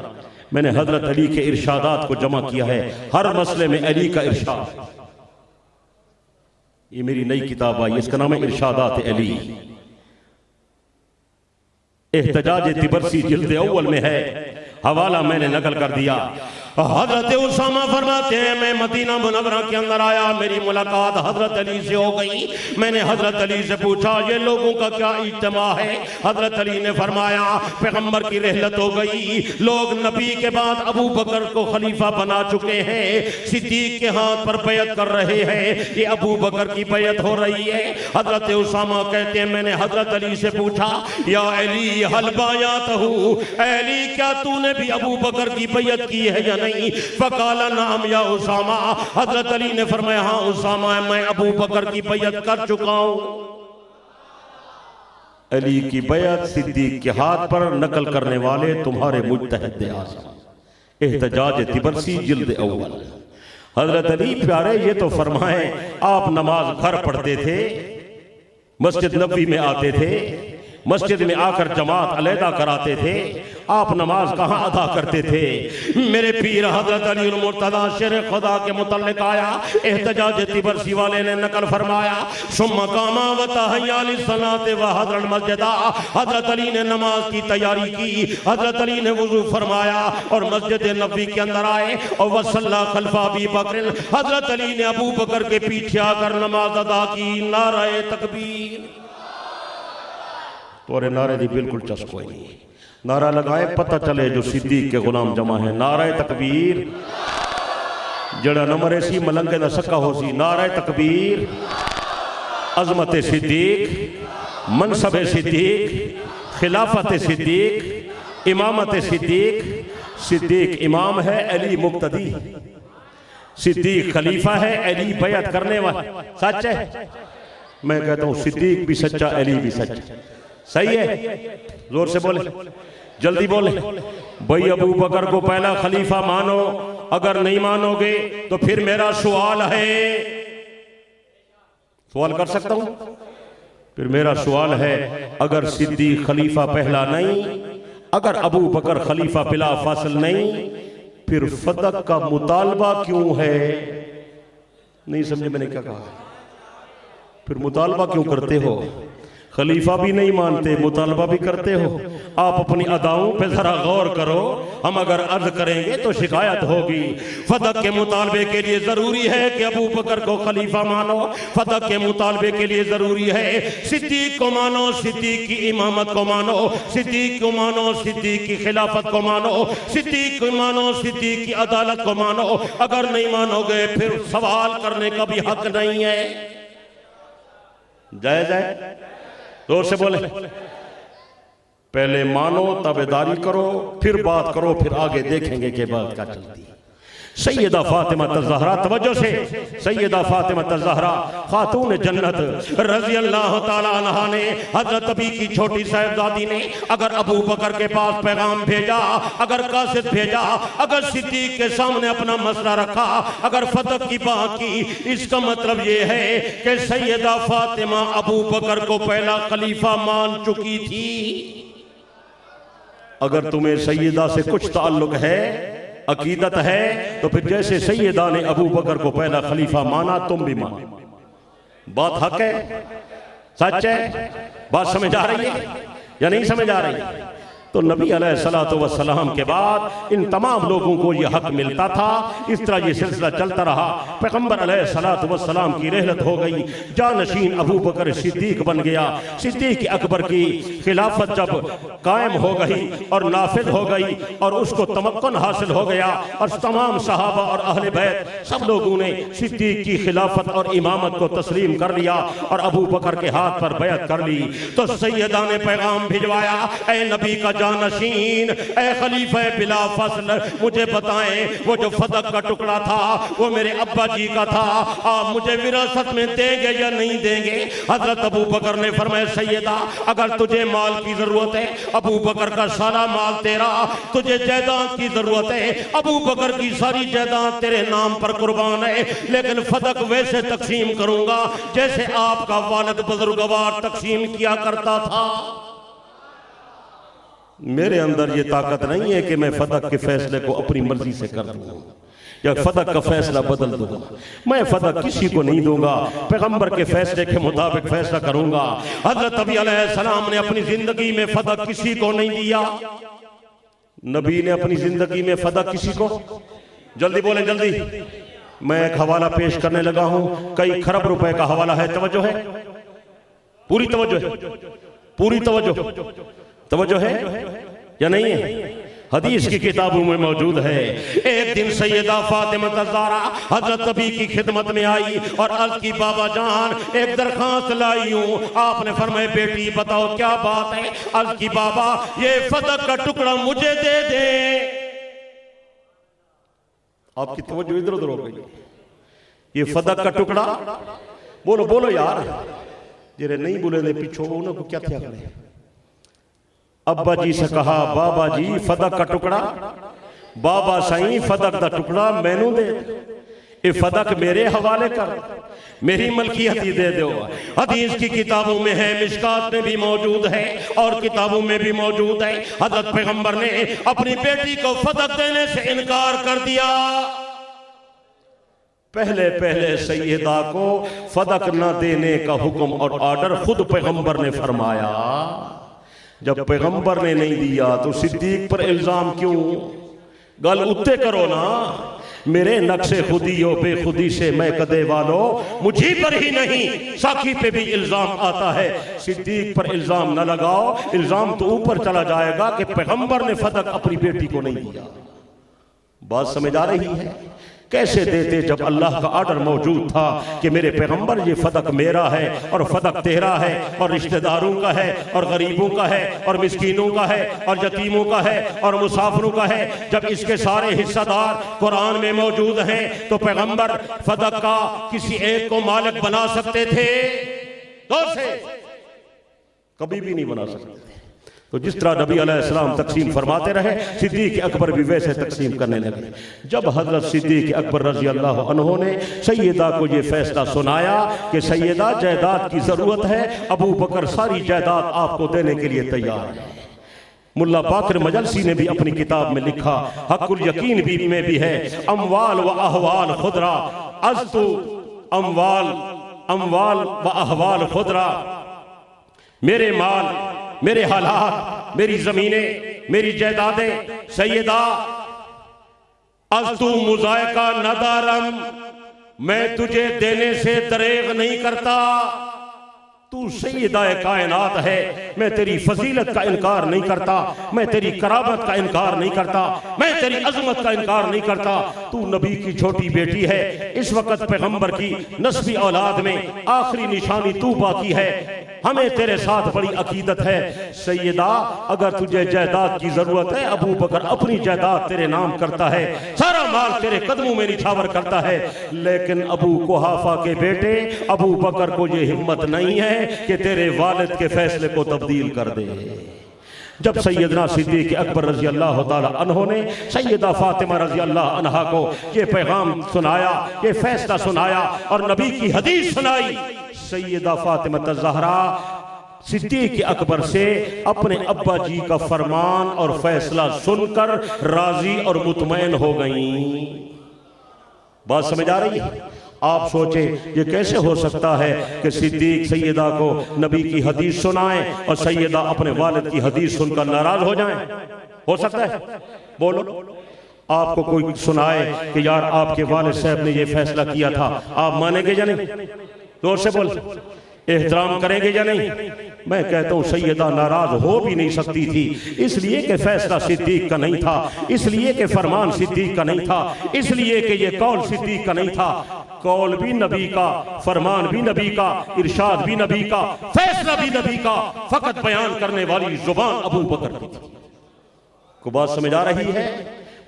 मैंने हजरत अली के इरशादात को जमा किया है। हर मसले में अली का इरशाद, ये मेरी नई किताब आई, इसका नाम है इरशादात अली। एहतजाज तिबरसी जिल्द अव्वल में है, हवाला मैंने नकल कर दिया। हजरत उसामा फरमाते हैं, मैं मदीना मुनव्वरा के अंदर आया, मेरी मुलाकात हजरत अली से हो गई। मैंने हजरत अली से पूछा, ये लोगों का क्या इज्तिमा है? हजरत अली ने फरमाया, पैगंबर की रहलत हो गई, लोग नबी के बाद अबू बकर को खलीफा बना चुके हैं, सिद्दीक के हाथ पर बैत कर रहे हैं, ये अबू बकर की बैत हो रही है। हजरत उसामा कहते हैं, मैंने हजरत अली से पूछा, या अली हल बायातहू, अली क्या तूने भी अबू बकर की बैत की है या नहीं? फकाला नाम या उसामा। हजरत अली ने फरमाया, हाँ उसामा, मैं अबू बकर की बैत कर चुका हूं। अली की बैत सिद्दीक के हाथ पर नकल करने वाले तुम्हारे मुज्तहिद आज़म। एहतजाज तिबरसी जिल्द अव्वल। हजरत अली प्यारे ये तो फरमाए, आप नमाज घर पढ़ते थे, मस्जिद नबी में आते थे, मस्जिद में आकर जमात अलहदा कराते थे, आप नमाज कहाँ अदा करते थे? मेरे पीर हजरत अली मुर्तदा शेर खुदा के मुतल्लिक आया, एहतजाज तिबरसी वाले ने नकल फरमाया, सुम्मा कामा व तहय्या लिस्सलाति व हज़रल मस्जिदा। हजरत अली ने नमाज की तैयारी की, हजरत अली ने वुजू फरमाया और मस्जिद नबी के अंदर आए और वसल्ला खल्फा अबी बकर। हजरत अली ने अबू बकर के पीछे आकर नमाज अदा की। नारे तकबीर। तोरे नारे दी बिल्कुल चस्प कोई नहीं। नारा लगाए पता चले जो सिद्दीक के गुलाम जमा है। नारे तकबीर। जड़ा न मरे सी मलंगे दा सक्का हो सी। नारे तकबीर। अजमत सिद्दीक, मनसब सिद्दीक, खिलाफत सिद्दीक, इमामत सिद्दीक। सिद्दीक इमाम है, अली मुक्तदी। सिद्दीक खलीफा है, अली बैअत करने वाला। सच है? मैं कहता हूं सिद्दीक भी सच्चा, अली भी सच्चा। सही है? जोर से बोले, जल्दी बोले। भाई अबू बकर को पहला खलीफा मानो, अगर नहीं मानोगे तो फिर मेरा सवाल है। सवाल कर सकता हूं? फिर मेरा सवाल है, अगर सिद्दीक खलीफा पहला नहीं, अगर अबू बकर खलीफा बिला फासिल नहीं, फिर फदक का मुतालबा क्यों है? नहीं समझे मैंने क्या कहा? फिर मुतालबा क्यों करते हो? खलीफा भी नहीं मानते, मुतालबा भी करते हो। आप अपनी अदाओं पे जरा गौर करो। हम अगर अर्ज करेंगे तो शिकायत होगी। फदक के मुतालबे के लिए जरूरी है कि अबू बकर को खलीफा मानो। फदक के मुतालबे के लिए जरूरी है सिद्दीक को मानो, सिद्दीक की इमामत को मानो, सिद्दीक को मानो, सिद्दीक की खिलाफत को मानो, सिद्दीक को मानो, सिद्दीक की अदालत को मानो। अगर नहीं मानोगे फिर सवाल करने का भी हक नहीं है। जायज है? जोर से बोले। पहले मानो, ताबेदारी करो, फिर बात करो, फिर आगे देखेंगे कि बात क्या चलती है। सैयदा फातिमा ज़हरा, तवज्जो से, सैयदा फातिमा ज़हरा खातून जन्नत रज़ी अल्लाह ताला अन्हा ने, हज़रत अबी की छोटी साहिबजादी ने अगर अबू बकर के पास पैगाम भेजा, अगर कासिद भेजा, अगर सिद्दीक के सामने अपना मसला रखा, अगर फतह की बात की, इसका मतलब ये है कि सैयदा फातिमा अबू बकर को पहला खलीफा मान चुकी थी। अगर तुम्हें सैयदा से कुछ ताल्लुक है, अकीदत है, तो फिर जैसे सैयदा ने अबू बकर को पहला खलीफा माना, तुम भी मानो। बात हक है, सच है। बात समझ आ रही है या नहीं समझ आ रही? तो नबी अलैहिस्सलातु वस्सलाम के बाद इन तमाम लोगों को यह हक मिलता था। इस तरह ये सिलसिला चलता रहा। पैगंबर अलैहिस्सलातु वस्सलाम की रहलत हो गई, जानशीन अबू बकर सिद्दीक बन गया। सिद्दीक अकबर की खिलाफत जब कायम हो गई और नाफिज हो गई और उसको तमक्कुन हासिल हो गया और तमाम सहाबा और अहले बैत सब लोगों ने सिद्दीक की खिलाफत और इमामत को तस्लीम कर लिया और अबू बकर के हाथ पर बैत कर ली। तो सैयदा ने पैगाम भिजवाया, ऐ नबी का जानशीन, ऐ खलीफा बिला फसल, मुझे बताएं वो जो फदक का टुकड़ा था वो मेरे अब्बा जी का था, आप मुझे विरासत में देंगे या नहीं देंगे? हजरत अबू बकर ने फरमाया, सैयदा अगर तुझे माल की जरूरत है, अबू बकर का सारा माल तेरा, तुझे जायदाद की जरूरत है, अबू बकर की सारी जायदाद तेरे नाम पर कुर्बान है, लेकिन फदक वैसे तकसीम करूंगा जैसे आपका वालिद बुजुर्गवार तकसीम किया करता था। मेरे अंदर ये ताकत नहीं है कि मैं फदक के फैसले को अपनी मर्जी से कर दूंगा या फदक का फैसला बदल दूंगा। मैं फदक किसी को नहीं दूंगा, पैगंबर के फैसले के मुताबिक फैसला करूंगा। हजरत अबी अलैहिस्सलाम ने अपनी जिंदगी में फदक किसी को नहीं दिया। नबी ने अपनी जिंदगी में फदक किसी को, जल्दी बोलें जल्दी। मैं एक हवाला पेश करने लगा हूं, कई खरब रुपए का हवाला है। तवज्जो है, पूरी तवज्जो है, पूरी तवज्जो है या नहीं है? हदीस की किताबों में मौजूद है। एक दिन सैयदा फातिमा ज़हरा हजरत अबी की खिदमत में आई और अर्ज की, बाबा जान एक दरखास्त लाई हूँ। आपने फरमाया, बेटी बताओ क्या बात है? अर्ज की, बाबा ये फदक का टुकड़ा मुझे दे दे। आपकी तवज्जो इधर उधर हो गई। ये फदक का टुकड़ा, बोलो बोलो यार, जरे नहीं बोले ने पीछो उनको क्या क्या करे। अब्बा जी से कहा, बाबा जी फदक का टुकड़ा, बाबा साईं फदक का टुकड़ा मैनू दे, ये फदक मेरे हवाले कर, मेरी मलकियत ही दे दो। हदीस की किताबों में है, मिशकात में भी मौजूद है और किताबों में भी मौजूद है। हजरत पैगंबर ने अपनी बेटी को फदक देने से इनकार कर दिया। पहले पहले सैयदा को फदक न देने का हुक्म और ऑर्डर खुद पैगंबर ने फरमाया। जब पैगंबर ने नहीं दिया तो सिद्दीक पर इल्जाम क्यों? गल उत्ते करो ना। मेरे नक्शे खुदी हो बेखुदी से मैं कदे वालो, मुझी पर ही नहीं साकी पे भी इल्जाम आता है। सिद्दीक पर इल्जाम न लगाओ, इल्जाम तो ऊपर चला जाएगा कि पैगंबर ने फदक अपनी बेटी को नहीं दिया। बात समझ आ रही है? कैसे देते जब अल्लाह का ऑर्डर मौजूद था कि मेरे पैगंबर ये फदक मेरा है और फदक तेरा है और रिश्तेदारों का है और गरीबों का है और मिस्कीनों का है और यतीमों का है और मुसाफिरों का है। जब इसके सारे हिस्सेदार कुरान में मौजूद हैं तो पैगंबर फदक का किसी एक को मालिक बना सकते थे? कभी भी नहीं बना सकते थे। तो जिस तरह नबी अलैहिस्सलाम तकसीम फरमाते रहे, सिद्दीक अकबर भी वैसे तकसीम करने लगे। जब हजरत सिद्दीक अकबर रजी अल्लाह अन्हु ने सैयदा को ये फैसला सुनाया कि सैयदा जायदाद की जरूरत है, अबू बकर सारी जायदाद आपको देने के लिए तैयार है। मुल्ला बाकर मजलसी ने भी अपनी किताब में लिखा, हक़ुल यकीन भी में भी है, अमवाल व अहवाल खुदरा अस्तु अमवाल व अहवाल खुदरा मेरे माल, मेरे हालात, मेरी जमीनें, मेरी जायदादें, सैयदा अस्तु मुजायका नदारम, मैं तुझे देने से दरेग नहीं करता। तू सैयदा कायनात है, मैं तेरी फजीलत का इनकार नहीं करता, मैं तेरी करामत का इनकार नहीं करता, मैं तेरी अजमत का इनकार नहीं करता। तू नबी की छोटी बेटी है, इस वक्त पैगंबर की नस्बी औलाद में आखिरी निशानी तू बाकी है, हमें तेरे साथ बड़ी अकीदत है। सैयदा अगर तुझे जायदाद की जरूरत है, अबू बकर अपनी जायदाद तेरे नाम करता है, सारा माल तेरे कदमों में निछावर करता है, लेकिन अबू कुहाफा के बेटे अबू बकर को ये हिम्मत नहीं है कि तेरे वालिद के फैसले को तब्दील कर दे। जब सैयदना सिद्दीक अकबर रजी अल्लाह तआला अन्हो ने सैयदा फातिमा रजी अल्लाह अन्हा को ये पैगाम सुनाया, ये फैसला सुनाया और नबी की हदीस सुनाई, सैयदा फातिमा ज़हरा सिद्दीक अकबर से अपने अब्बा जी का फरमान और फैसला सुनकर राजी और मुतमईन हो गईं। बात समझ आ रही है? आप सोचे ये कैसे हो सकता है कि सिद्दीक सैयदा को नबी की हदीस सुनाएं और सैयदा अपने वालिद की हदीस सुनकर नाराज हो जाएं? हो सकता है? बोलो, आपको कोई सुनाए कि यार आपके वालिद साहब ने ये फैसला किया था, आप मानेंगे या नहीं? जोर से बोल, एहतराम करेंगे या नहीं? मैं कहता हूँ सैयदा नाराज हो भी नहीं सकती थी, इसलिए कि फैसला सिद्दीक का नहीं था, इसलिए कि फरमान सिद्दीक का नहीं था, इसलिए कि ये कौल सिद्दीक का नहीं था। कौल भी नबी का, फरमान भी नबी का, इरशाद भी नबी का, फैसला भी नबी का, फकत बयान करने वाली जुबान अबू बकर की थी। को बात समझ आ रही है?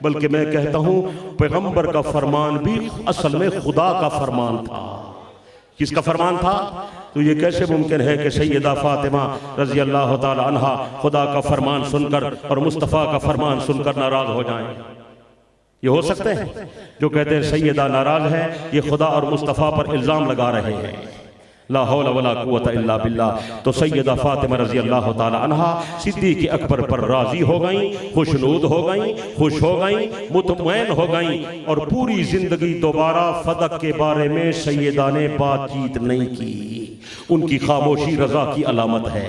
बल्कि मैं कहता हूं पैगंबर का फरमान भी असल में खुदा का फरमान था। किसका फरमान था? तो ये कैसे मुमकिन है कि सैयदा फातिमा रजी अल्लाह तआला अन्हा खुदा का फरमान सुनकर और मुस्तफ़ा का फरमान सुनकर नाराज हो जाएं? ये हो सकते हैं? जो कहते हैं सैयदा नाराज है, ये खुदा और मुस्तफ़ा पर इल्ज़ाम लगा रहे हैं। ला हौला वला कुव्वता इल्ला बिल्लाह। तो सैयदा फातिमा रजी अल्लाह तआला अन्हा सिद्दीक अकबर पर राजी हो गई, खुशनूद हो गई, खुश हो गई, मुतमईन हो गई और पूरी जिंदगी दोबारा फदक के बारे में सैयदा ने बातचीत नहीं की। उनकी खामोशी रजा की अलामत है।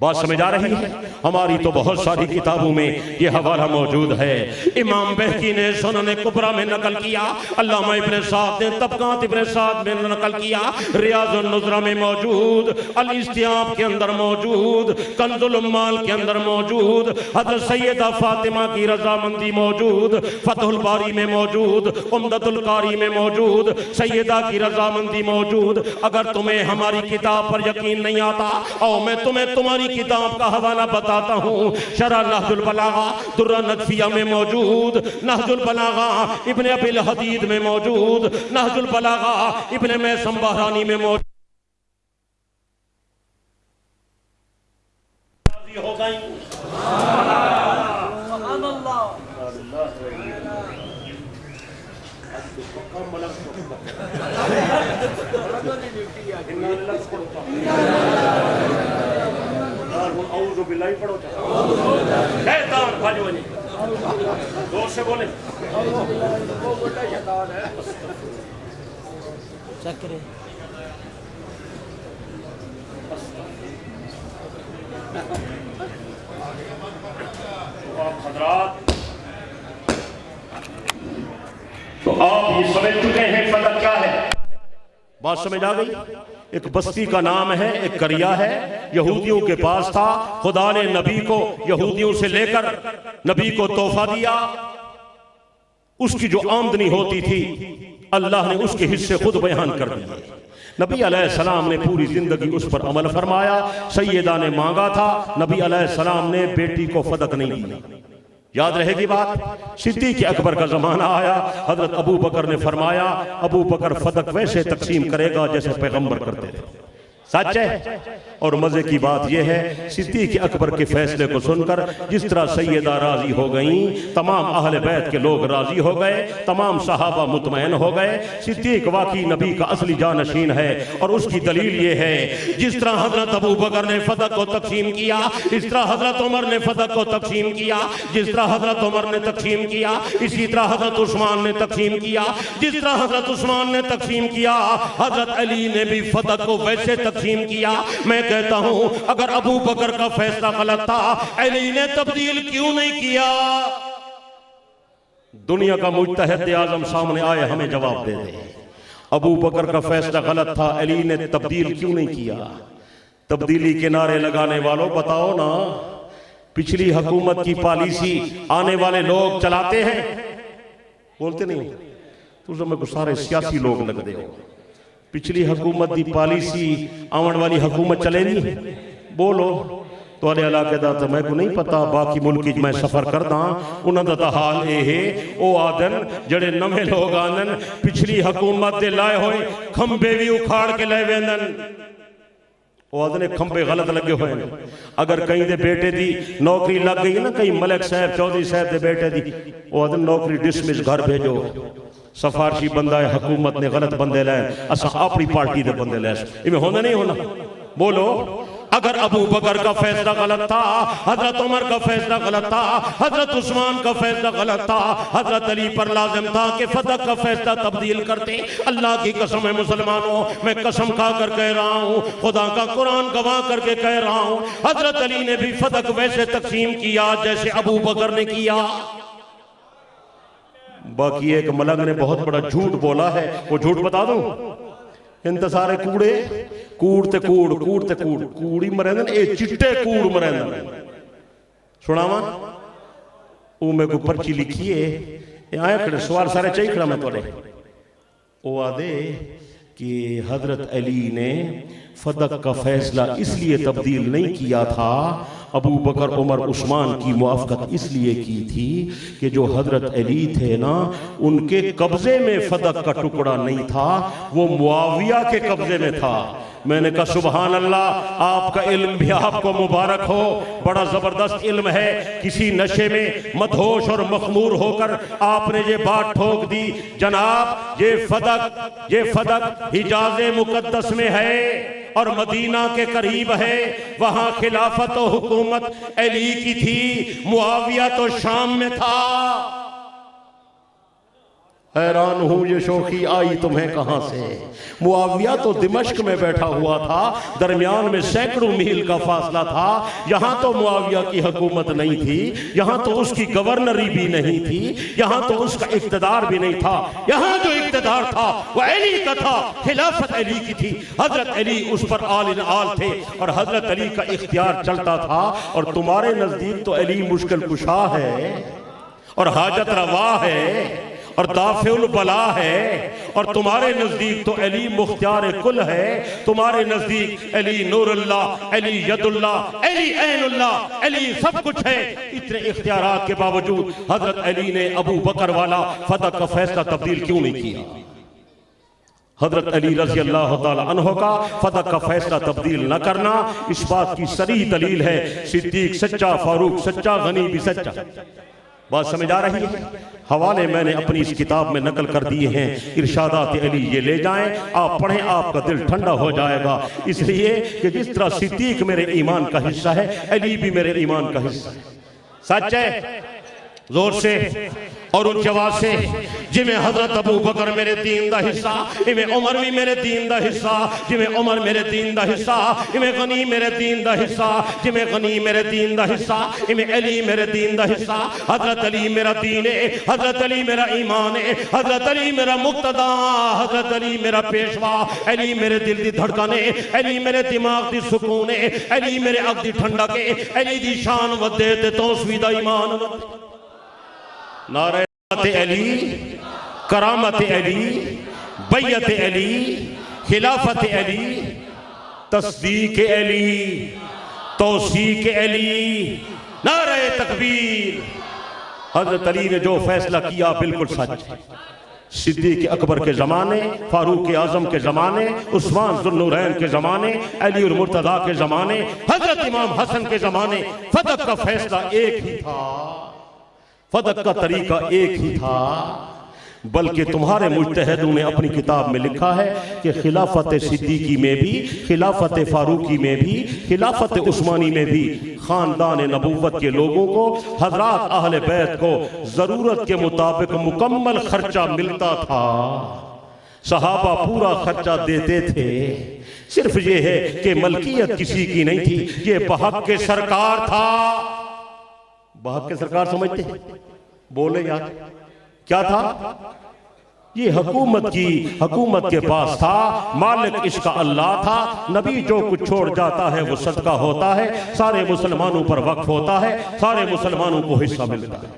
बात समझ आ रही है? हमारी तो बहुत सारी किताबों में ये हवाला मौजूद है। इमाम बहकी ने सुनन कुबरा में नकल किया, अल्लामा इब्न साद ने तबकात इब्न साद में नकल किया, रियाजुन नुज़रा में मौजूद, अल इस्तियाब के अंदर मौजूद, कंजुल उम्माल के अंदर मौजूद, हज़रत सैयदा फातिमा की रजामंदी मौजूद, फतहुल बारी में मौजूद, उम्दतुल कारी में मौजूद, सैयदा की रजामंदी मौजूद। अगर तुम्हें हमारी किताब पर यकीन नहीं आता और मैं तुम्हें तुम्हारी किताब का हवाला बताता हूँ, शरह नहजुल बलागा दुर्रा नदफिया में मौजूद, नहजुल बलागा इब्न अबिल हदीद में मौजूद, नहजुल बलागा इब्न मैसम बहरानी में मौजूद हो गई। पढ़ो शैतान भाजवनी जोर से बोले। चक्रे हजरात, तो आप ये समझ चुके हैं फर्क क्या है? बात समझ आ गई? एक बस्ती का नाम है, एक करिया है, यहूदियों के पास था। खुदा ने नबी को यहूदियों से लेकर नबी को तोहफा दिया। उसकी जो आमदनी होती थी अल्लाह ने उसके हिस्से खुद बयान कर दिए। नबी अलैहिस्सलाम ने पूरी जिंदगी उस पर अमल फरमाया। सैयदा ने मांगा था, नबी अलैहिस्सलाम ने बेटी को फदक नहीं दी। याद रहेगी बात? सिद्दीक अकबर का जमाना आया, हजरत अबू बकर ने फरमाया अबू बकर फदक वैसे तकसीम करेगा जैसे पैगंबर करते थे। सच है। और मजे की बात यह है, सिद्दीक अकबर के फैसले को सुनकर जिस तरह सैयदा राजी हो गई, तमाम अहले बैत के लोग राजी हो गए, तमाम सहाबा मुतमईन हो गए। सिद्दीक वाकई नबी का असली जानशीन है और उसकी दलील ये है, जिस तरह हजरत अबू बकर ने फदक को तकसीम किया, इस तरह हजरत उमर ने फदक को तकसीम किया, जिस तरह हजरत उमर ने तकसीम किया इसी तरह हजरत उस्मान ने तकसीम किया, जिस तरह हजरत उस्मान ने तकसीम किया हजरत अली ने भी फदक को वैसे तकसीम किया। मैं कहता हूं अगर अबू बकर का फैसला गलत था, अली ने तब्दील क्यों नहीं किया? दुनिया का मुज्तहिद आज़म सामने आए, हमें जवाब दे दे। अबू बकर का फैसला गलत था, अली ने तब्दील क्यों नहीं किया? तब्दीली के नारे लगाने वालों बताओ ना, पिछली हुकूमत की पॉलिसी आने वाले लोग चलाते हैं? बोलते नहीं? तुम सब में सारे सियासी लोग लगते हो। पिछली हुकूमत की पॉलिसी आने वाली हुकूमत चलेगी? बोलो तुहाडे इलाके दा तो मैं को नहीं पता, बाकी मुल्क मैं सफर करदा उन्हां दा हाल ये है। ओ आदन जड़े नवे लोग आंदन पिछली हुकूमत दे लाए होए खंबे भी उखाड़ के ले वेंदन। ने खंबे गलत लगे हुए हैं। अगर कहीं दे बेटे दी नौकरी लग गई ना, कहीं मलिक साहब चौधरी साहब दे बेटे दी, वो नौकरी डिसमिस घर भेजो। सफारशी बंदा है, हुकूमत ने गलत बंदे लाए, असा अपनी पार्टी दे बंदे लाए, इवें होना नहीं होना? बोलो अगर अबू बकर का फैसला गलत था, हजरत उमर का फैसला गलत था, हजरत उस्मान का फैसला गलत था, हजरत अली पर लाजिम था कि फदक का फैसला तब्दील करते। अल्लाह की कसम है मुसलमानों, मैं कसम खा कर कह रहा हूँ, खुदा का कुरान गवाह करके कह रहा हूँ, हजरत अली ने भी फदक वैसे तकसीम किया जैसे अबू बकर ने किया। बाकी एक मलंग ने बहुत बड़ा झूठ बोला है, वो झूठ बता दूं? इंत सारे कूड़े कूड़ते कूड़ कूड़ते कूड़ कूड़ी मरेंदन, ए चिट्टे कूड़ मरेंदन। सुनावा वो मेरे को पर्ची लिखी है, आया खड़े सवाल सारे चाहिए खड़ा मैं तोड़े। वो आदे कि हजरत अली ने फदक का फैसला इसलिए तब्दील नहीं किया था, अबू बकर उमर उस्मान की मुआफ़क़त इसलिए की थी कि जो हजरत अली थे ना, उनके कब्जे में फदक का टुकड़ा नहीं था, वो मुआविया के कब्जे में था। मैंने कहा सुबहान अल्लाह, आपका इल्म भी आपको मुबारक हो, बड़ा जबरदस्त इल्म है। किसी नशे में मदहोश और मखमूर होकर आपने ये बात ठोक दी, जनाब ये फदक हिजाज़े मुकद्दस में है और मदीना के करीब है, वहां खिलाफत और हुकूमत अली की थी, मुआविया तो शाम में था। हैरान हूं ये शोखी आई तुम्हें कहां से? मुआविया तो दिमश्क में बैठा हुआ था, दरमियान में सैकड़ों मील का फासला था। यहां तो मुआविया की हुकूमत नहीं थी, यहां तो उसकी गवर्नरी भी नहीं थी, यहां तो उसका इख्तिदार भी नहीं था। यहां जो इख्तिदार था वो अली का था, खिलाफत अली की थी। हजरत अली उस पर आल इन आल थे और हजरत अली का इख्तियार चलता था। और तुम्हारे नजदीक तो अली मुश्किल कुशा है और हाजत रवा है और दाफिउल बला है, और तुम्हारे नजदीक तो अली मुख्तियार कुल है। तुम्हारे नजदीक अली नूरुल्लाह, अली यदुल्लाह, अली ऐनुल्लाह, अली सब कुछ है। इतने इख्तियारात के बावजूद हजरत अली ने अबू बकर वाला फदक का फैसला तब्दील क्यों नहीं किया? हजरत अली रज़ी अल्लाह तआला अन्हु का फदक का फैसला तब्दील न करना, इस बात की सरी दलील है सिद्दीक सच्चा, फारूक सच्चा, गनी भी सच्चा। बात समझ आ रही है? हवाले मैंने अपनी इस किताब में नकल कर दिए हैं, इरशादात अली, ये ले जाएं, आप पढ़ें, आपका दिल ठंडा हो जाएगा। इसलिए कि जिस तरह सिद्दीक मेरे ईमान का हिस्सा है, अली भी मेरे ईमान का हिस्सा है। सच है? जोर से और उच्च आवाज से, जिमें हजरत अबू बकर मेरे दीन दा हिस्सा, इमें उमर भी मेरे दीन दा हिस्सा, जिमें उमर मेरे दीन दा हिस्सा, इमें गनी मेरे दीन दा हिस्सा, जिमें गनी मेरे दीन दा हिस्सा, इमें अली मेरे दीन दा हिस्सा। हजरत अली मेरा दीन है, हजरत अली मेरा ईमान है, हजरत अली मेरा मुक्तदा, हजरत अली मेरा पेशवा, अली मेरे दिल दी धड़कन है, अली मेरे दिमाग दी सुकून है, अली मेरे अग दी ठंडक है, अली दी शान वधे ते तौसीदा दा ईमान वधे। नारे अली, करामत अली, बैयत अली, खिलाफत अली, तस्दीक अली, तौसीक अली, नारे तकबीर। हजरत अली ने जो फैसला किया बिल्कुल सच है। सिद्दीक अकबर के ज़माने, फारूक आज़म के ज़माने, उस्मान ज़ुन्नूरैन के ज़माने, अली और मुर्तज़ा के ज़माने, हजरत इमाम हसन के ज़माने फदक का फैसला एक ही था, फदक का तरीका एक ही था। बल्कि तुम्हारे मुज्तहिदों ने अपनी किताब में लिखा है कि खिलाफत सिद्दीकी में भी, खिलाफत फारूकी में भी, खिलाफत उस्मानी में भी खानदान नबूवत के लोगों को, हजरात अहले बैत को ज़रूरत के मुताबिक मुकम्मल खर्चा मिलता था। सहाबा पूरा खर्चा देते थे। सिर्फ ये है कि मलकियत किसी की नहीं थी, ये बहक के सरकार था। बहक के सरकार समझते हैं? बोले यार क्या था? ये हुकूमत के पास था, मालिक इसका अल्लाह था। नबी जो कुछ छोड़ जाता है वो सदका होता है, सारे मुसलमानों पर वक्फ होता है, सारे मुसलमानों को हिस्सा मिलता है।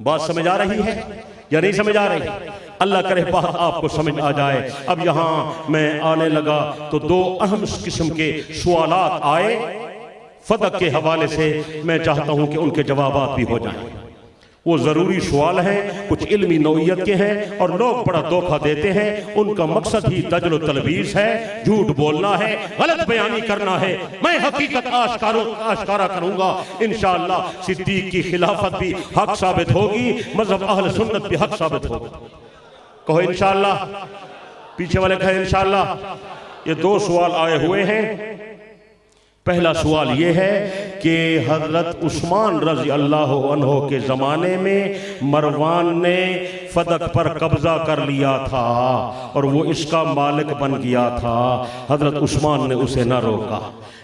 बात समझ आ रही है या नहीं समझ आ रही? अल्लाह करे बात आपको समझ आ जाए। अब यहाँ मैं आने लगा तो दो अहम किस्म के सवालात आए फदक के हवाले से। मैं चाहता हूं कि उनके जवाबात भी हो जाएं। वो जरूरी सवाल हैं, कुछ इल्मी नौइयत के हैं और लोग बड़ा धोखा देते हैं। उनका मकसद ही दजल तलबीस है, झूठ बोलना है, गलत बयानी करना है। मैं हकीकत आश्कारा करूंगा इंशाअल्लाह। सिद्दीक की खिलाफत भी हक साबित होगी, मजहब अहले सुन्नत भी हक साबित होगा। कहो इंशाअल्लाह। पीछे वाले कहे इंशाअल्लाह। ये दो सवाल आए हुए हैं। पहला सवाल यह है कि हजरत उस्मान रजी अल्लाह अन्हो के ज़माने में मरवान ने फदक पर कब्जा कर लिया था और वो इसका मालिक बन गया था। हजरत उस्मान ने उसे न रोका।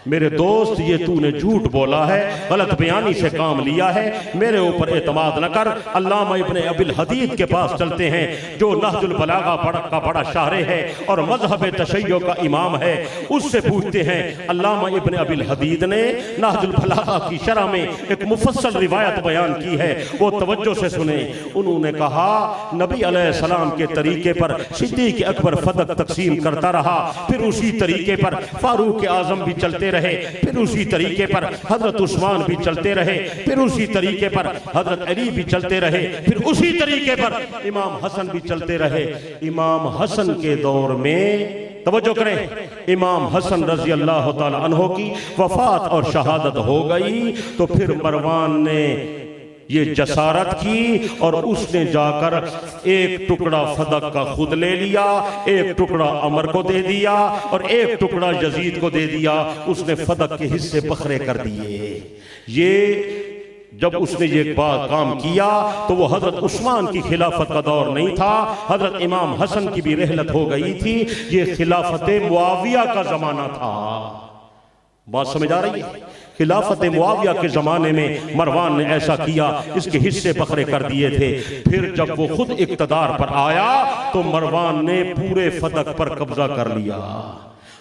मेरे दोस्त, ये तूने झूठ बोला है, गलत बयानी से काम लिया है, मेरे ऊपर एतमाद न कर। अल्लामा इब्ने अबिल हदीद के पास चलते हैं, जो नहजुल बलागा का बड़ा शारे है और मजहब तशय्यो का इमाम है। उससे पूछते हैं। अल्लामा इब्ने अबिल हदीद ने नहजुल बलागा की शरह में एक मुफस्सल रिवायत बयान की है, वो तवज्जो से सुने। उन्होंने कहा नबी अलैहिस्सलाम के तरीके पर सिद्दीक अकबर फदक तकसीम करता रहा, फिर उसी तरीके पर फारूक आजम भी चलते रहे, फिर उसी तरीके पर हजरत उस्मान भी चलते रहे, फिर उसी तरीके पर हजरत अली भी चलते रहे, फिर उसी तरीके पर इमाम हसन भी चलते रहे। इमाम हसन के दौर में तवज्जो करें, इमाम हसन रजी अल्लाह ताला अन्हो की वफात और शहादत हो गई। तो फिर मरवान ने ये जसारत की और उसने जाकर एक टुकड़ा फदक का खुद ले लिया, एक टुकड़ा अमर को दे दिया और एक टुकड़ा यजीद को दे दिया। उसने फदक के हिस्से बखरे कर दिए। ये जब उसने ये बात काम किया तो वो हजरत उस्मान की खिलाफत का दौर नहीं था, हजरत इमाम हसन की भी रहलत हो गई थी। ये खिलाफत मुआविया का जमाना था। बात समझ आ रही है? खिलाफत मुआविया के जमाने में मरवान ने ऐसा किया, इसके हिस्से बखरे कर दिए थे। फिर जब वो खुद इक़्तिदार पर आया तो मरवान ने पूरे फदक पर कब्जा कर लिया।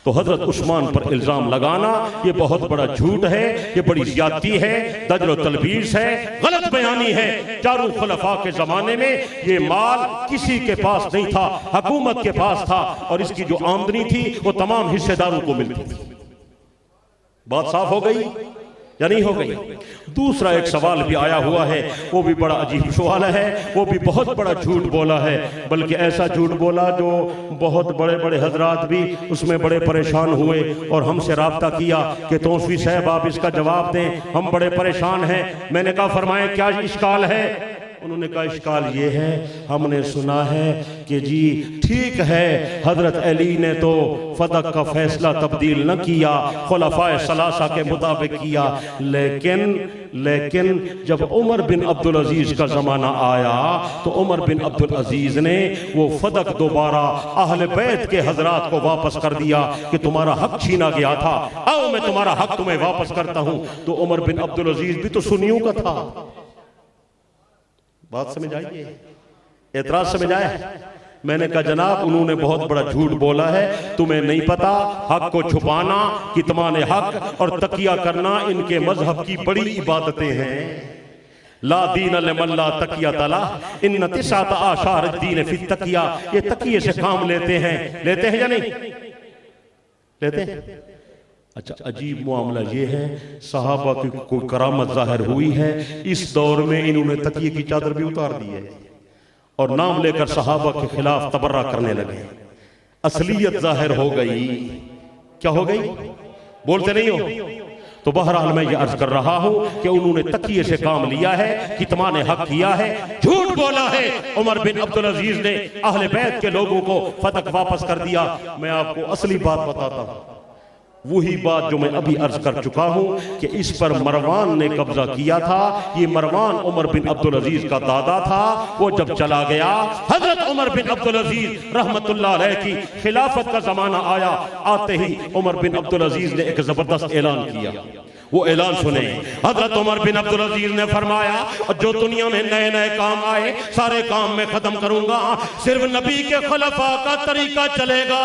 तो हजरत उस्मान पर इल्जाम लगाना ये बहुत बड़ा झूठ है, ये बड़ी ज्यादती है, दजल तलबीस है, गलत बयानी है। चारों खुलफा के जमाने में ये माल किसी के पास नहीं था, हुकूमत के पास था और इसकी जो आमदनी थी वो तमाम हिस्सेदारों को मिलती थी। बात साफ हो गई या नहीं हो गई? दूसरा एक सवाल भी आया हुआ है, वो भी बड़ा अजीब सवाल है, वो भी बहुत बड़ा झूठ बोला है, बल्कि ऐसा झूठ बोला जो बहुत बड़े बड़े हजरात भी उसमें बड़े परेशान हुए और हमसे राब्ता किया कि तौसीफी साहब आप इसका जवाब दें, हम बड़े परेशान हैं। मैंने कहा फरमाएं क्या इश्काल है? उन्होंने कहा इश्काल ये है, हमने सुना है कि जी ठीक है हजरत अली ने तो फदक का फैसला तब्दील न किया, खुलफाए सलासा के मुताबिक किया, लेकिन जब उमर बिन अब्दुल अजीज का जमाना आया तो उमर बिन अब्दुल अजीज ने वो फदक दोबारा अहले बैत के हजरात को वापस कर दिया कि तुम्हारा हक छीना गया था, आओ मैं तुम्हारा हक तुम्हें वापस करता हूं। तो उमर बिन अब्दुल अजीज भी तो सुन्नियों का था। बात समझ आई? एतराज समझ आया? मैंने कहा जनाब उन्होंने बहुत बड़ा झूठ बोला है, तुम्हें नहीं पता हक को छुपाना, कितमान हक और तकिया करना इनके मजहब की बड़ी इबादतें हैं। ला दीन लिमन ला तकिया तला इन तिसात आशार दीन फी तकिया। ये तकिए से काम लेते हैं या नहीं लेते हैं? अच्छा, अजीब मामला ये है, सहाबा की कोई करामत जाहिर हुई है, इस दौर में इन्होंने तकिए की चादर भी उतार दी है और नाम लेकर सहाबा के खिलाफ तबर्रा करने लगे। असलियत जाहिर हो गई। क्या हो गई? बोलते नहीं हो? तो बहरहाल मैं ये अर्ज कर रहा हूं कि उन्होंने तकिए से काम लिया है, कितमान हक किया है, झूठ बोला है। उमर बिन अब्दुल अजीज ने अहले बैत के लोगों को फदक वापस कर दिया। मैं आपको असली बात बताता हूं, वही बात जो मैं अभी अर्ज कर चुका हूं कि इस पर मरवान ने कब्जा किया था। ये मरवान उमर बिन अब्दुल अजीज का दादा था। वो जब चला गया, हजरत उमर बिन अब्दुल अजीज रहमतुल्लाह अलैह की खिलाफत का जमाना आया। आते ही उमर बिन अब्दुल अजीज ने एक जबरदस्त ऐलान किया। वो ऐलान सुने। हजरत उमर बिन अब्दुल अजीज ने फरमाया, जो दुनिया में नए नए काम आए सारे काम मैं खत्म करूंगा, सिर्फ नबी के खुलफा का तरीका चलेगा।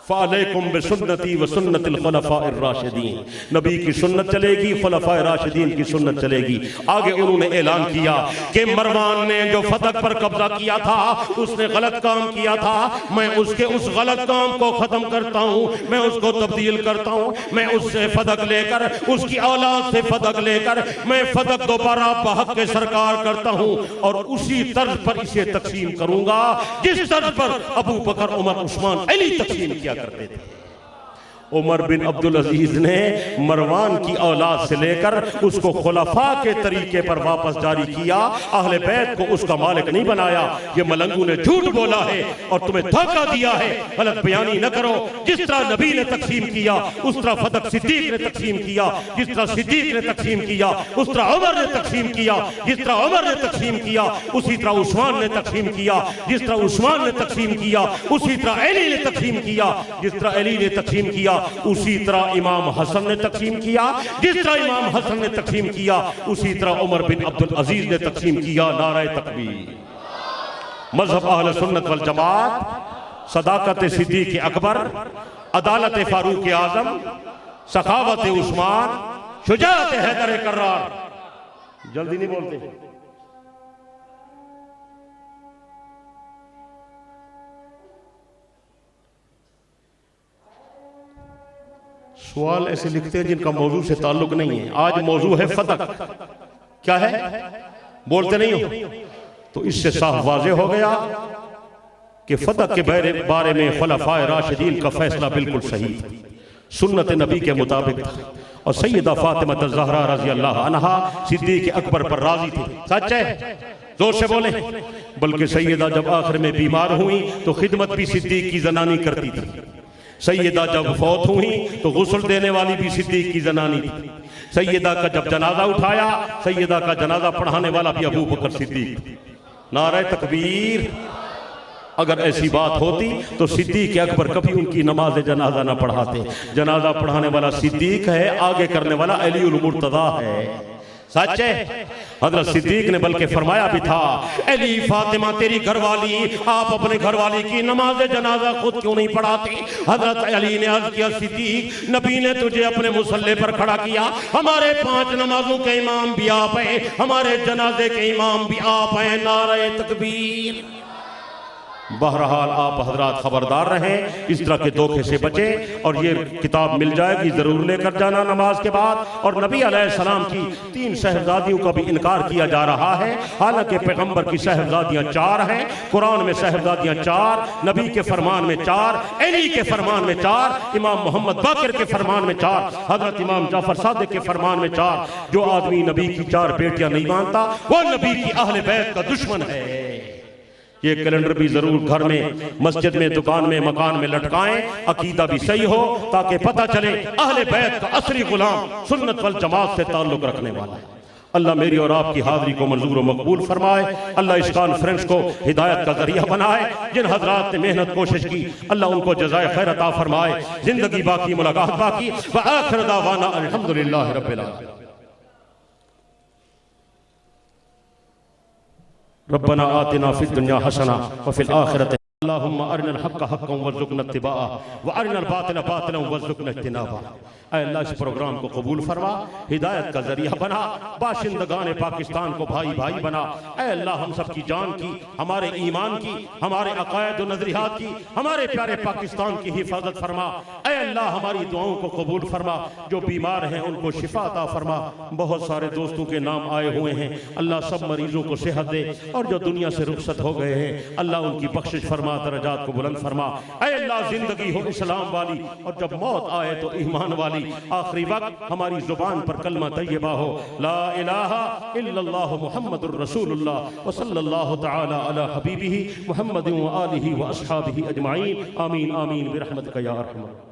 फ़अलैकुम बिसुन्नती व सुन्नतिल खुलफ़ाइर राशिदीन, नबी की सुन्नत चलेगी, खुलफ़ाए राशिदीन की सुन्नत चलेगी। आगे उन्होंने ऐलान किया कि मरवान ने जो फतक पर कब्जा किया था, उसने गलत काम किया था, मैं उसके उस गलत काम को खत्म करता हूँ, मैं उसको तब्दील करता हूँ, मैं उससे फतक लेकर, उसकी औलाद से फतक लेकर मैं फतक दोबारा बहक के सरकार करता हूँ और उसी तर्ज पर इसे तकसीम करूंगा जिस तर्ज पर अबू बकर, उमर, उस्मान, अली तकसीम किया करते थे। उमर बिन अब्दुल अजीज ने मरवान की औलाद से लेकर उसको खुलफा के तरीके पर वापस जारी किया। अहले बैत को उसका मालिक नहीं बनाया। ये मलंगू ने झूठ बोला है और तुम्हें धोखा दिया है। गलत बयानी न करो। जिस तरह नबी ने तकसीम किया उस तरह फतक सिद्दीक ने तकसीम किया, जिस तरह सिद्दीक ने तकसीम किया उस तरह उमर ने तकसीम किया, जिस तरह उमर ने तकसीम किया उसी तरह उस्मान ने तकसीम किया, जिस तरह उस्मान ने तकसीम किया उसी तरह अली ने तकसीम किया, जिस तरह अली ने तकसीम किया उसी तरह इमाम हसन ने तकसीम किया, जिस तरह इमाम हसन ने तकसीम किया उसी तरह उमर बिन अब्दुल अजीज ने तकसीम किया। नारे तकबीर। मजहब अहले सुन्नत वल जमात, सदाकत सिद्दीक अकबर, अदालत फारूक आजम, सखावत उस्मान, शुजाअत हैदर कर्रार। जल्दी नहीं बोलते। सवाल ऐसे लिखते हैं जिनका मौजू से ताल्लुक नहीं है। आज मौजू है फतक। क्या है? बोलते नहीं हो तो इससे साफ वाज़ेह हो गया कि फतक के बारे में खुलफाए राशिदीन का फैसला बिल्कुल सही था, सुन्नत नबी के मुताबिक था और सैयदा फातिमा ज़हरा रज़ी अल्लाह अन्हा सिद्दीक़ अकबर पर राजी थी। सच है? जोर से बोले। बल्कि सैयदा जब आखिर में बीमार हुई तो खिदमत भी सिद्दीक़ की जनानी करती थी। सैयदा जब फौत हुई तो गुस्ल देने वाली भी सिद्दीक की जनानी थी। सैयदा का जब जनाजा उठाया, सैयदा का जनाजा पढ़ाने वाला भी अबू बकर सिद्दीक। नारे तकबीर। अगर ऐसी बात होती तो सिद्दीक अकबर कभी उनकी नमाज जनाजा ना पढ़ाते। जनाजा पढ़ाने वाला सिद्दीक है, आगे करने वाला अली उल मुर्तदा है। सच है? हजरत सिद्दीक ने बल्कि फरमाया भी था, अली फातिमा तेरी घरवाली, आप अपने घरवाली की नमाज जनाजा खुद क्यों नहीं पढ़ाते? हजरत अली ने अर्ज किया, सिद्दीक नबी ने तुझे अपने मुसल्ले पर खड़ा किया, हमारे 5 नमाजों के इमाम भी आप हैं, हमारे जनाजे के इमाम भी आप हैं। नारे तकबीर। बहरहाल आप हजरात खबरदार रहें, इस तरह के धोखे से बचें और ये किताब मिल जाएगी, जरूर लेकर जाना नमाज के बाद। और नबी अलैहिस्सलाम की 3 शहजादियों का भी इनकार किया जा रहा है, हालांकि पैगंबर की शहजादियां 4 हैं, कुरान में शहजादियां 4, नबी के फरमान में 4, अली के फरमान में 4, इमाम मोहम्मद बाकिर के फरमान में 4, हजरत इमाम जाफर सादिक के फरमान में 4। जो आदमी नबी की 4 बेटियां नहीं मानता वो नबी की अहले बैत का दुश्मन है। ये कैलेंडर भी जरूर घर में, मस्जिद में, दुकान में, मकान में लटकाएं, अकीदा भी सही हो ताकि पता चले अहले बैत का असली गुलाम सुन्नत वल जमात से ताल्लुक रखने वाला है। अल्लाह मेरी और आपकी हाजिरी को मंजूर व मकबूल फरमाए। अल्लाह इस कॉन्फ्रेंस को हिदायत का जरिया बनाए। जिन हजरात ने मेहनत कोशिश की अल्लाह उनको जज़ाए खैर अता फरमाए। जिंदगी बाकी, मुलाकात बाकी। व आखिर दावाना अल्हम्दुलिल्लाहि रब्बिल आलमीन। रब्बना आतिना फिद दुनिया हसना व फिल आखिरति अल्लाहुम्मा अरिनल हक्का हक्कन वरज़ुक़ना इत्तिबाअ व अरिनल बातिला बातिलन वरज़ुक़ना इज्तिनाबा। ऐ अल्लाह इस प्रोग्राम को कबूल फरमा, हिदायत का जरिया बना, बाशिंदगान पाकिस्तान को भाई भाई बना। ऐ अल्लाह हम सब की जान की, हमारे ईमान की, हमारे अकायद व नजरियात की, हमारे प्यारे पाकिस्तान की हिफाजत फरमा। ऐ अल्लाह हमारी दुआओं को कबूल फरमा। जो बीमार हैं उनको शिफा अता फरमा। बहुत सारे दोस्तों के नाम आए हुए हैं, अल्लाह सब मरीजों को सेहत दे और जो दुनिया से रुखसत हो गए हैं अल्लाह उनकी बख्शिश फरमा, दरजात को बुलंद फरमा। ऐ अल्लाह जिंदगी हो इस्लाम वाली और जब मौत आए तो ईमान वाली। आखिरी वक्त हमारी जुबान पर कलमा तैयबा हो, ला इलाहा इल्लल्लाह मुहम्मदुर रसूलुल्लाह व सल्लल्लाहु तआला अला हबीबिही मुहम्मदिन व आलिही व अस्हाबिही अजमाइन। आमीन आमीन बिरहमतिका या अरहम।